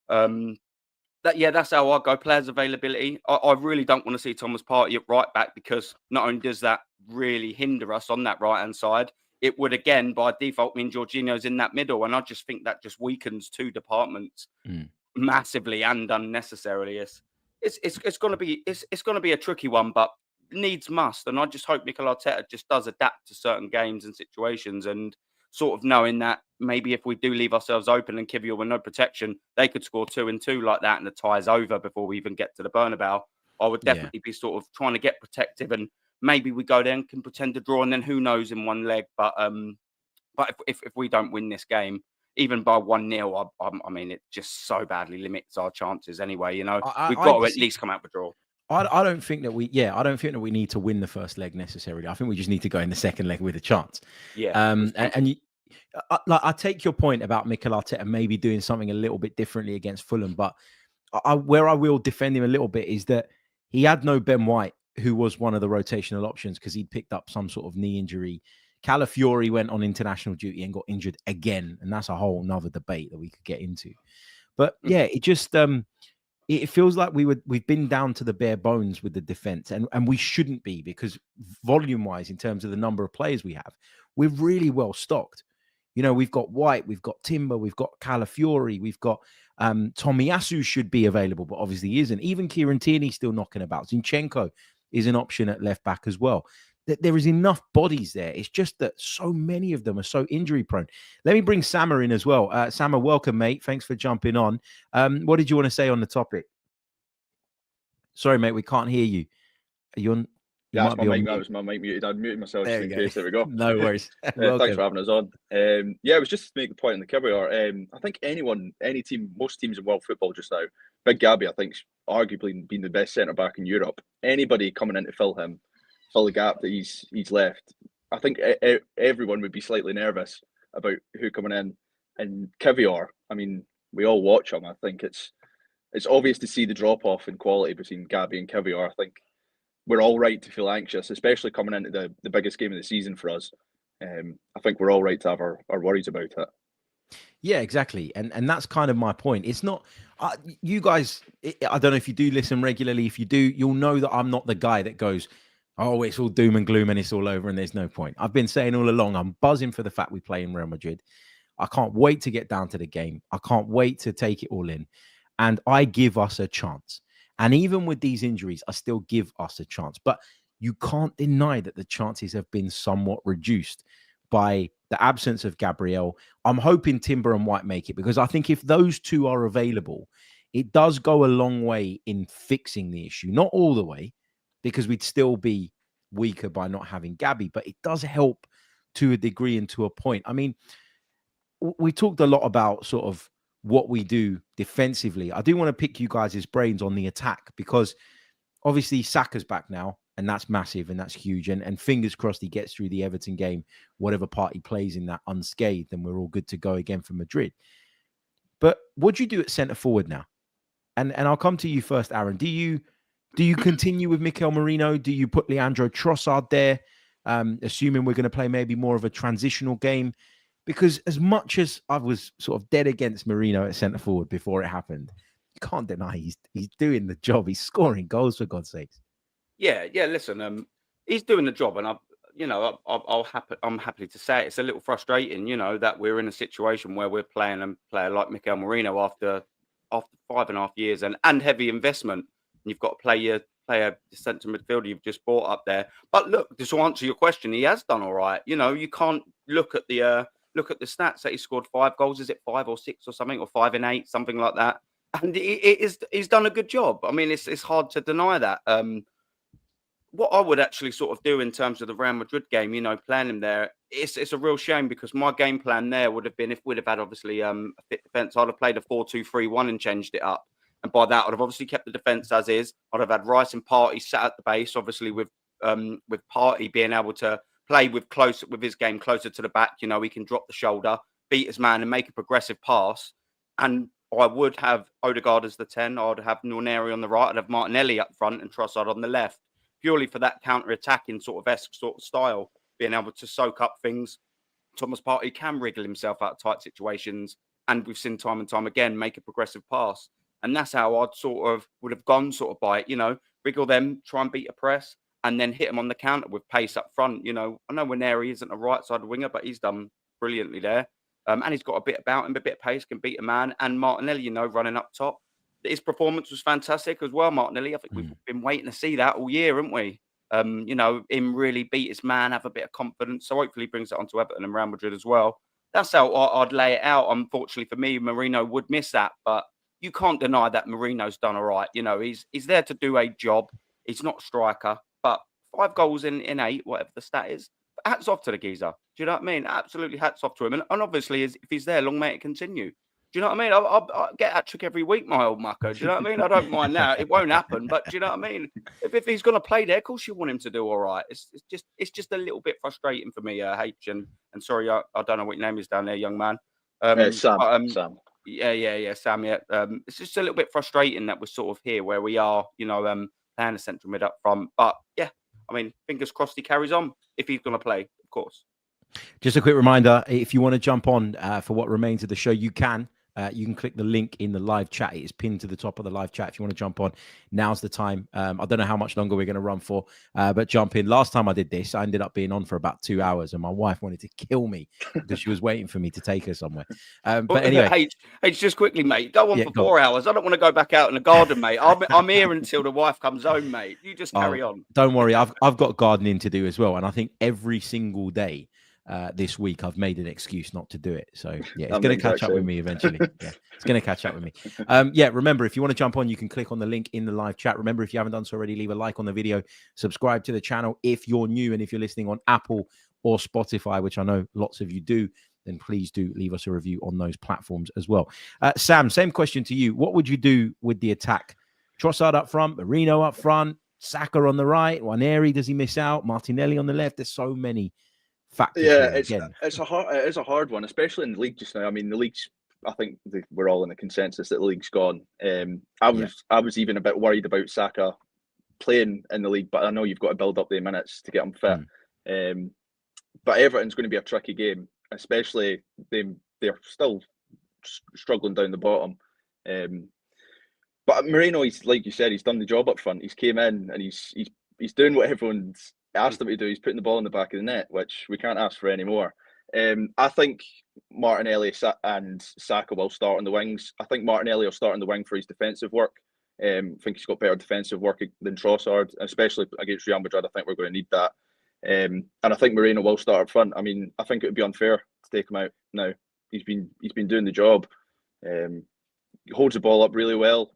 That's how I go. Players availability. I really don't want to see Thomas Partey at right back because not only does that really hinder us on that right hand side, it would again by default mean Jorginho's in that middle, and I just think that just weakens two departments massively and unnecessarily. It's going to be a tricky one, but needs must, and I just hope Mikel Arteta just does adapt to certain games and situations, and sort of knowing that maybe if we do leave ourselves open and Kivior with no protection, they could score 2-2 like that, and the tie's over before we even get to the Bernabeu. I would definitely be sort of trying to get protective, and maybe we go there and can pretend to draw, and then who knows in one leg. But if we don't win this game, even by 1-0, I mean, it just so badly limits our chances anyway. We've got to at least come out with a draw. I don't think that we need to win the first leg necessarily. I think we just need to go in the second leg with a chance. I take your point about Mikel Arteta maybe doing something a little bit differently against Fulham, but where I will defend him a little bit is that he had no Ben White, who was one of the rotational options because he'd picked up some sort of knee injury. Calafiori went on international duty and got injured again, and that's a whole nother debate that we could get into. But yeah, it just it feels like we've been down to the bare bones with the defense, and we shouldn't be, because volume-wise, in terms of the number of players we have, we're really well stocked. We've got White, we've got Timber, we've got Calafiori, we've got Tomiyasu should be available, but obviously he isn't. Even Kieran Tierney still knocking about. Zinchenko is an option at left back as well. There is enough bodies there. It's just that so many of them are so injury prone. Let me bring Symeou in as well. Symeou, welcome, mate. Thanks for jumping on. What did you want to say on the topic? Sorry, mate, we can't hear you. Are you on? Yeah, that's my mic. That was my mic muted. I'd muted myself just in case. There we go. No worries. Thanks for having us on. It was just to make the point in the Kivior. I think any team, most teams in world football just now, Big Gabby, I think, arguably been the best centre back in Europe. Anybody coming in to fill the gap that he's left, I think everyone would be slightly nervous about who coming in. And Kivior, I mean, we all watch him. I think it's obvious to see the drop off in quality between Gabby and Kivior. I think we're all right to feel anxious, especially coming into the biggest game of the season for us. I think we're all right to have our worries about it. Yeah, exactly. And that's kind of my point. It's not, you guys, I don't know if you do listen regularly. If you do, you'll know that I'm not the guy that goes, oh, it's all doom and gloom and it's all over and there's no point. I've been saying all along, I'm buzzing for the fact we play in Real Madrid. I can't wait to get down to the game. I can't wait to take it all in. And I give us a chance. And even with these injuries, I still give us a chance. But you can't deny that the chances have been somewhat reduced by the absence of Gabriel. I'm hoping Timber and White make it, because I think if those two are available, it does go a long way in fixing the issue. Not all the way, because we'd still be weaker by not having Gabby, but it does help to a degree and to a point. I mean, we talked a lot about sort of what we do defensively. I do want to pick you guys' brains on the attack, because obviously Saka's back now, and that's massive and that's huge. And fingers crossed he gets through the Everton game, whatever part he plays in that, unscathed, and we're all good to go again for Madrid. But what do you do at centre forward now? And I'll come to you first, Aaron. Do you continue with Mikel Merino? Do you put Leandro Trossard there, assuming we're going to play maybe more of a transitional game? Because as much as I was sort of dead against Merino at centre forward before it happened, you can't deny he's doing the job. He's scoring goals, for God's sakes. Yeah. Listen, he's doing the job, and I'm happy to say it's a little frustrating, that we're in a situation where we're playing a player like Mikel Merino after 5.5 years and heavy investment. And you've got to play your centre midfielder you've just brought up there. But look, to answer your question, he has done all right. You can't look at the stats that he scored 5 goals. Is it 5 or 6 or something, or 5 and 8, something like that? And he's done a good job. I mean, it's hard to deny that. What I would actually sort of do in terms of the Real Madrid game, playing him there, it's a real shame, because my game plan there would have been, if we'd have had obviously a fit defence, I'd have played a 4-2-3-1 and changed it up. And by that, I'd have obviously kept the defence as is. I'd have had Rice and Partey sat at the base, obviously with Partey being able to play with his game closer to the back. He can drop the shoulder, beat his man, and make a progressive pass. And I would have Odegaard as the 10. I'd have Nwaneri on the right. I'd have Martinelli up front and Trossard on the left, purely for that counter-attacking sort of style, being able to soak up things. Thomas Partey can wriggle himself out of tight situations, and we've seen time and time again make a progressive pass. And that's how I'd would have gone by it, wriggle them, try and beat a press, and then hit them on the counter with pace up front. I know Nwaneri isn't a right-side winger, but he's done brilliantly there. And he's got a bit about him, a bit of pace, can beat a man. And Martinelli, running up top. His performance was fantastic as well, Martinelli. I think we've been waiting to see that all year, haven't we? Him really beat his man, have a bit of confidence. So hopefully he brings it onto Everton and Real Madrid as well. That's how I'd lay it out. Unfortunately for me, Merino would miss that. But you can't deny that Merino's done all right. He's there to do a job. He's not a striker. But 5 goals in 8, whatever the stat is, hats off to the geezer. Do you know what I mean? Absolutely hats off to him. And obviously, if he's there, long may it continue. Do you know what I mean? I get that trick every week, my old mucker. Do you know what I mean? I don't mind that. It won't happen, but do you know what I mean? If he's going to play there, of course you want him to do all right. It's just a little bit frustrating for me, H. And sorry, I don't know what your name is down there, young man. Sam. Sam. Yeah, Sam. Yeah, it's just a little bit frustrating that we're sort of here where we are, playing a central mid up front. But yeah, I mean, fingers crossed he carries on if he's going to play, of course. Just a quick reminder, if you want to jump on for what remains of the show, you can. You can click the link in the live chat. It is pinned to the top of the live chat. If you want to jump on, now's the time. I don't know how much longer we're going to run for, but jump in. Last time I did this, I ended up being on for about 2 hours, and my wife wanted to kill me because she was waiting for me to take her somewhere. But anyway, H, just quickly, mate. Go on for 4 hours. I don't want to go back out in the garden, mate. I'm here until the wife comes home, mate. You just carry on. Don't worry. I've got gardening to do as well, and I think every single day this week I've made an excuse not to do it. So yeah, it's going to catch up with me eventually. Yeah, it's going to catch up with me. Remember, if you want to jump on, you can click on the link in the live chat. Remember, if you haven't done so already, leave a like on the video, subscribe to the channel if you're new, and if you're listening on Apple or Spotify, which I know lots of you do, then please do leave us a review on those platforms as well. Sam, same question to you. What would you do with the attack? Trossard up front, Merino up front, Saka on the right, Nwaneri, does he miss out? Martinelli on the left. There's so many factors. Yeah, it's a hard one, especially in the league just now. I mean, the league's, I think we're all in a consensus that the league's gone. I was even a bit worried about Saka playing in the league, but I know you've got to build up the minutes to get him fit. But Everton's going to be a tricky game, especially they're still struggling down the bottom. But Merino, he's, like you said, he's done the job up front. He's came in and he's doing what everyone's asked him to do. He's putting the ball in the back of the net, which we can't ask for anymore. I think Martinelli and Saka will start on the wings. I think Martinelli will start on the wing for his defensive work. I think he's got better defensive work than Trossard, especially against Real Madrid. I think we're going to need that. And I think Merino will start up front. I mean, I think it would be unfair to take him out now. He's been doing the job. He holds the ball up really well.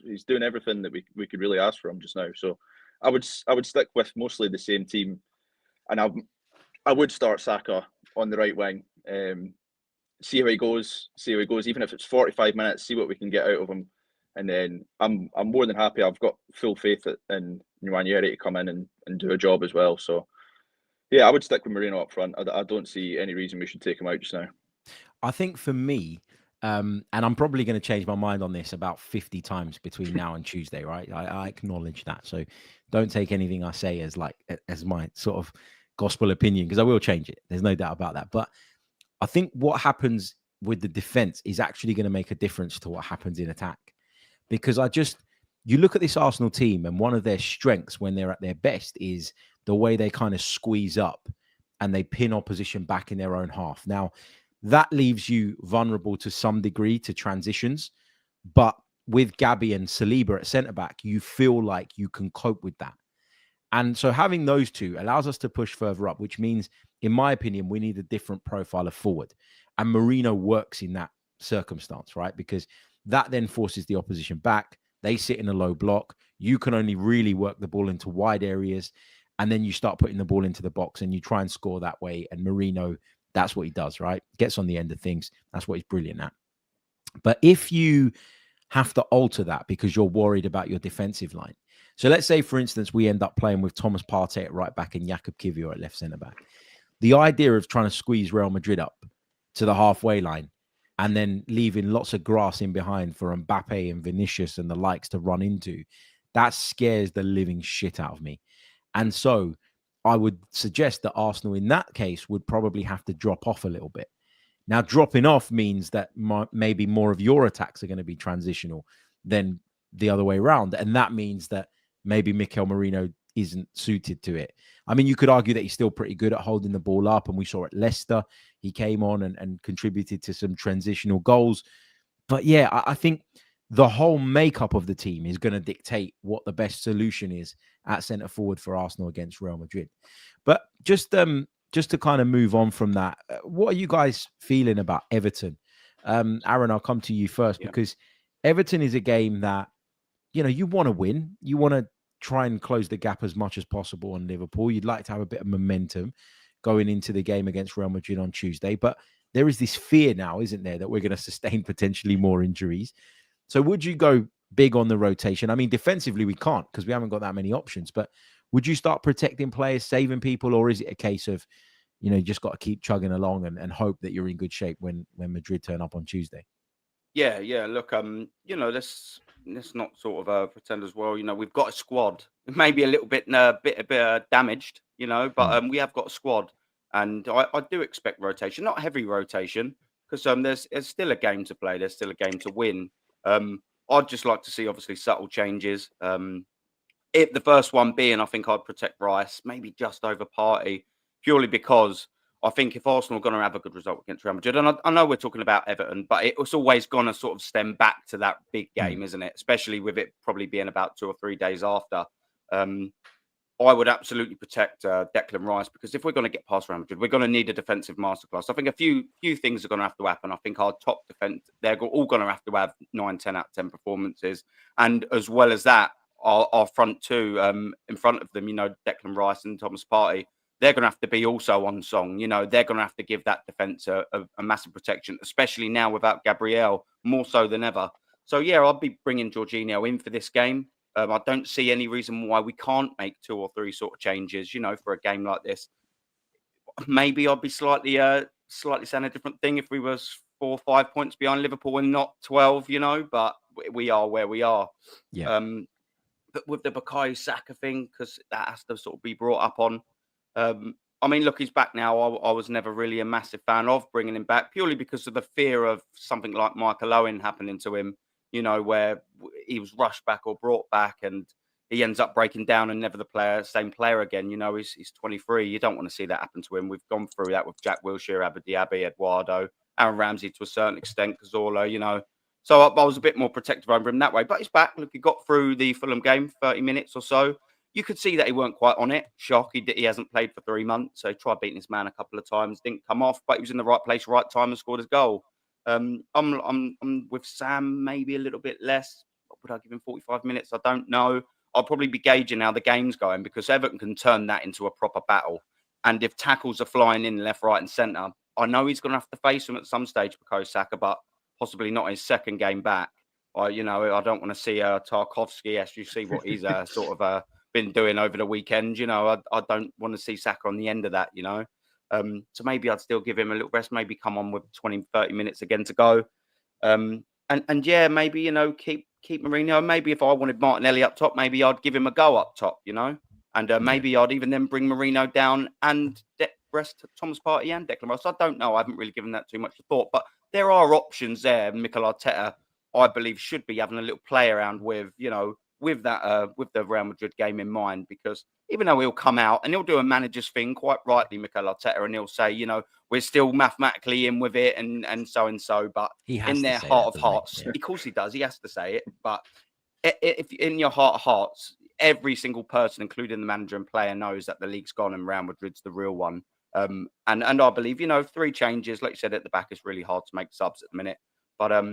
He's doing everything that we could really ask for him just now. So I would stick with mostly the same team, and I would start Saka on the right wing. See how he goes. Even if it's 45 minutes, see what we can get out of him, and then I'm more than happy. I've got full faith in Nwaneri to come in and do a job as well. So yeah, I would stick with Merino up front. I don't see any reason we should take him out just now. I think for me, And I'm probably going to change my mind on this about 50 times between now and Tuesday, right? I acknowledge that. So don't take anything I say as my sort of gospel opinion, because I will change it. There's no doubt about that. But I think what happens with the defense is actually going to make a difference to what happens in attack. Because you look at this Arsenal team, and one of their strengths when they're at their best is the way they kind of squeeze up and they pin opposition back in their own half. Now, that leaves you vulnerable to some degree to transitions. But with Gabby and Saliba at centre-back, you feel like you can cope with that. And so having those two allows us to push further up, which means, in my opinion, we need a different profile of forward. And Marino works in that circumstance, right? Because that then forces the opposition back. They sit in a low block. You can only really work the ball into wide areas. And then you start putting the ball into the box and you try and score that way. And Marino, that's what he does, right? Gets on the end of things. That's what he's brilliant at. But if you have to alter that because you're worried about your defensive line. So let's say, for instance, we end up playing with Thomas Partey at right back and Jakub Kiwior at left centre back. The idea of trying to squeeze Real Madrid up to the halfway line and then leaving lots of grass in behind for Mbappe and Vinicius and the likes to run into, that scares the living shit out of me. And so I would suggest that Arsenal in that case would probably have to drop off a little bit. Now, dropping off means that maybe more of your attacks are going to be transitional than the other way around. And that means that maybe Mikel Marino isn't suited to it. I mean, you could argue that he's still pretty good at holding the ball up. And we saw at Leicester, he came on and contributed to some transitional goals. But yeah, I think the whole makeup of the team is going to dictate what the best solution is at centre forward for Arsenal against Real Madrid. But just to kind of move on from that, what are you guys feeling about Everton? Aaron, I'll come to you first because Everton is a game that, you want to win. You want to try and close the gap as much as possible on Liverpool. You'd like to have a bit of momentum going into the game against Real Madrid on Tuesday. But there is this fear now, isn't there, that we're going to sustain potentially more injuries. So would you go big on the rotation? I mean, defensively, we can't because we haven't got that many options. But would you start protecting players, saving people, or is it a case of, you just got to keep chugging along and hope that you're in good shape when Madrid turn up on Tuesday? Yeah. Look, let's not sort of pretend as well. We've got a squad, maybe a little bit damaged, but we have got a squad, and I do expect rotation, not heavy rotation, because there's still a game to play. There's still a game to win. I'd just like to see obviously subtle changes. If the first one being, I think I'd protect Rice, maybe just over Partey, purely because I think if Arsenal are going to have a good result against Real Madrid, and I know we're talking about Everton, but it's always going to sort of stem back to that big game, isn't it? Especially with it probably being about 2 or 3 days after. I would absolutely protect Declan Rice, because if we're going to get past Real Madrid, we're going to need a defensive masterclass. I think a few things are going to have to happen. I think our top defense, they're all going to have to have 9, 10 out of 10 performances. And as well as that, our front two in front of them, Declan Rice and Thomas Partey, they're going to have to be also on song. They're going to have to give that defence a massive protection, especially now without Gabriel, more so than ever. So, yeah, I'll be bringing Jurrien in for this game. I don't see any reason why we can't make 2 or 3 sort of changes, for a game like this. Maybe I'd be slightly saying a different thing if we was 4 or 5 points behind Liverpool and not 12, but we are where we are. Yeah. But with the Bukayo Saka thing, because that has to sort of be brought up on. I mean, look, he's back now. I was never really a massive fan of bringing him back, purely because of the fear of something like Michael Owen happening to him, where he was rushed back or brought back and he ends up breaking down and never the same player again. He's 23. You don't want to see that happen to him. We've gone through that with Jack Wilshere, Abba Diaby, Eduardo, Aaron Ramsey to a certain extent, Cazorla, So I was a bit more protective over him that way. But he's back. Look, he got through the Fulham game, 30 minutes or so. You could see that he weren't quite on it. Shock. He hasn't played for 3 months. So he tried beating his man a couple of times. Didn't come off, but he was in the right place, right time and scored his goal. I'm with Sam, maybe a little bit less. Would I give him 45 minutes? I don't know. I'll probably be gauging how the game's going, because Everton can turn that into a proper battle. And if tackles are flying in left, right and centre, I know he's going to have to face them at some stage, Bukayo Saka, but possibly not his second game back. I don't want to see Tarkowski, as you see what he's sort of been doing over the weekend. I don't want to see Saka on the end of that, So maybe I'd still give him a little rest, maybe come on with 20, 30 minutes again to go. And yeah, maybe, you know, keep Mourinho. Maybe if I wanted Martinelli up top, maybe I'd give him a go up top, you know. And maybe I'd even then bring Mourinho down and rest Thomas Partey and Declan Rice. I don't know. I haven't really given that too much thought. But there are options there. Mikel Arteta, I believe, should be having a little play around with, you know, with that with the Real Madrid game in mind. Because even though he'll come out and he'll do a manager's thing, quite rightly, Mikel Arteta, and he'll say, you know, we're still mathematically in with it and so. But in their heart of hearts, of course he does. He has to say it. But if in your heart of hearts, every single person, including the manager and player, knows that the league's gone and Real Madrid's the real one. And I believe, you know, 3 changes, like you said, at the back, is really hard to make subs at the minute. But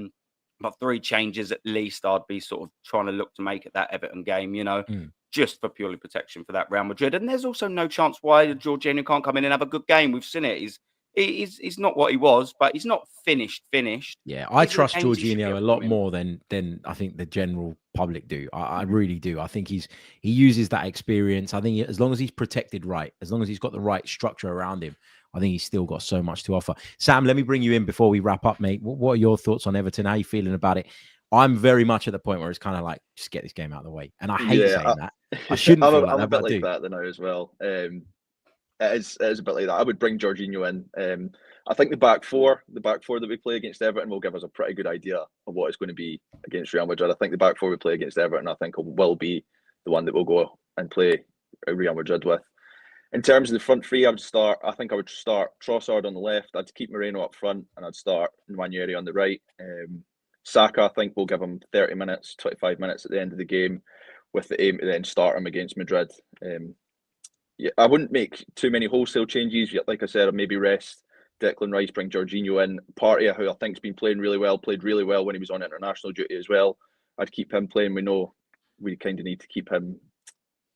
3 changes at least, I'd be sort of trying to look to make at that Everton game, you know, just for purely protection for that Real Madrid. And there's also no chance why Jurrien can't come in and have a good game. We've seen it. He's not what he was, but he's not finished. Yeah, I trust Jurrien a lot more than I think the general public do. I really do. I think he uses that experience. I think as long as he's protected right, as long as he's got the right structure around him, I think he's still got so much to offer. Sam, let me bring you in before we wrap up, mate. What are your thoughts on Everton? How are you feeling about it? I'm very much at the point where it's kind of like, just get this game out of the way. And I hate saying that. I shouldn't feel like I'm that, a bit but like that now as well. It is a bit like that. I would bring Jorginho in. I think the back four that we play against Everton will give us a pretty good idea of what it's going to be against Real Madrid. I think the back four we play against Everton, I think will be the one that we'll go and play Real Madrid with. In terms of the front three, I would start Trossard on the left. I'd keep Moreno up front, and I'd start Nwaneri on the right. Saka, I think we'll give him 30 minutes, 25 minutes at the end of the game, with the aim to then start him against Madrid. I wouldn't make too many wholesale changes. Like I said, I'd maybe rest Declan Rice, bring Jorginho in. Partey, who I think's been played really well when he was on international duty as well. I'd keep him playing. We know we kind of need to keep him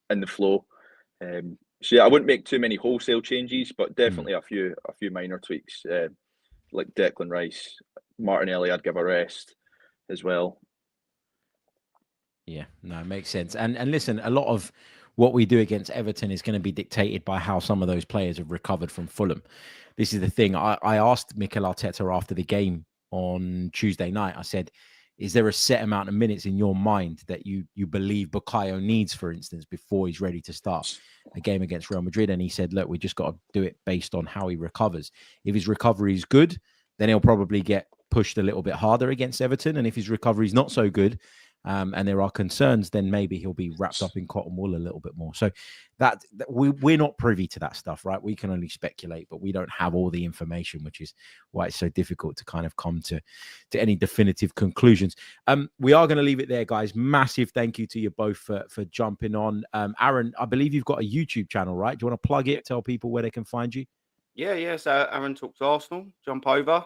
in the flow. So yeah, I wouldn't make too many wholesale changes, but definitely a few minor tweaks, like Declan Rice, Martinelli. I'd give a rest as well. Yeah, no, it makes sense. And listen, a lot of what we do against Everton is going to be dictated by how some of those players have recovered from Fulham. This is the thing. I asked Mikel Arteta after the game on Tuesday night. I said, is there a set amount of minutes in your mind that you believe Bukayo needs, for instance, before he's ready to start a game against Real Madrid? And he said, look, we just got to do it based on how he recovers. If his recovery is good, then he'll probably get pushed a little bit harder against Everton. And if his recovery is not so good, and there are concerns, then maybe he'll be wrapped up in cotton wool a little bit more. So that we're not privy to that stuff, right? We can only speculate, but we don't have all the information, which is why it's so difficult to kind of come to any definitive conclusions. We are going to leave it there, guys. Massive thank you to you both for jumping on. Aaron, I believe you've got a YouTube channel, right? Do you want to plug it? Tell people where they can find you. Yeah. So Aaron Talks Arsenal. Jump over.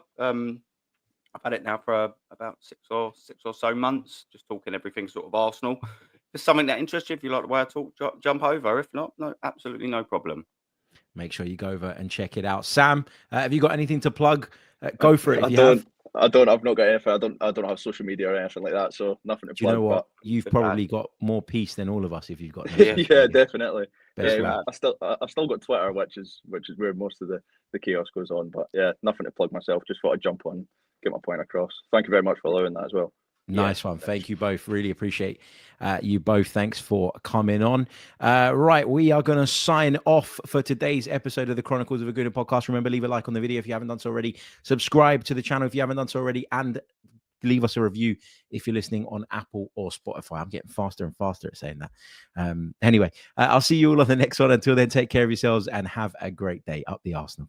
I've had it now for about six or so months, just talking everything sort of Arsenal. If there's something that interests you, if you like the way I talk, jump over. If not, no, absolutely no problem. Make sure you go over and check it out. Sam, have you got anything to plug? Go for it. I don't. I've not got anything. I don't have social media or anything like that, so nothing to plug. You know what? You've probably got more peace than all of us if you've got. Yeah, definitely. I've still got Twitter, which is where most of the chaos goes on. But yeah, nothing to plug myself. Just thought I'd jump on, get my point across. Thank you very much for allowing that as well. Nice one. Thank you both. Really appreciate you both. Thanks for coming on. Right, we are going to sign off for today's episode of the Chronicles of a Gooner podcast. Remember, leave a like on the video if you haven't done so already. Subscribe to the channel if you haven't done so already. And leave us a review if you're listening on Apple or Spotify. I'm getting faster and faster at saying that. Anyway, I'll see you all on the next one. Until then, take care of yourselves and have a great day. Up the Arsenal.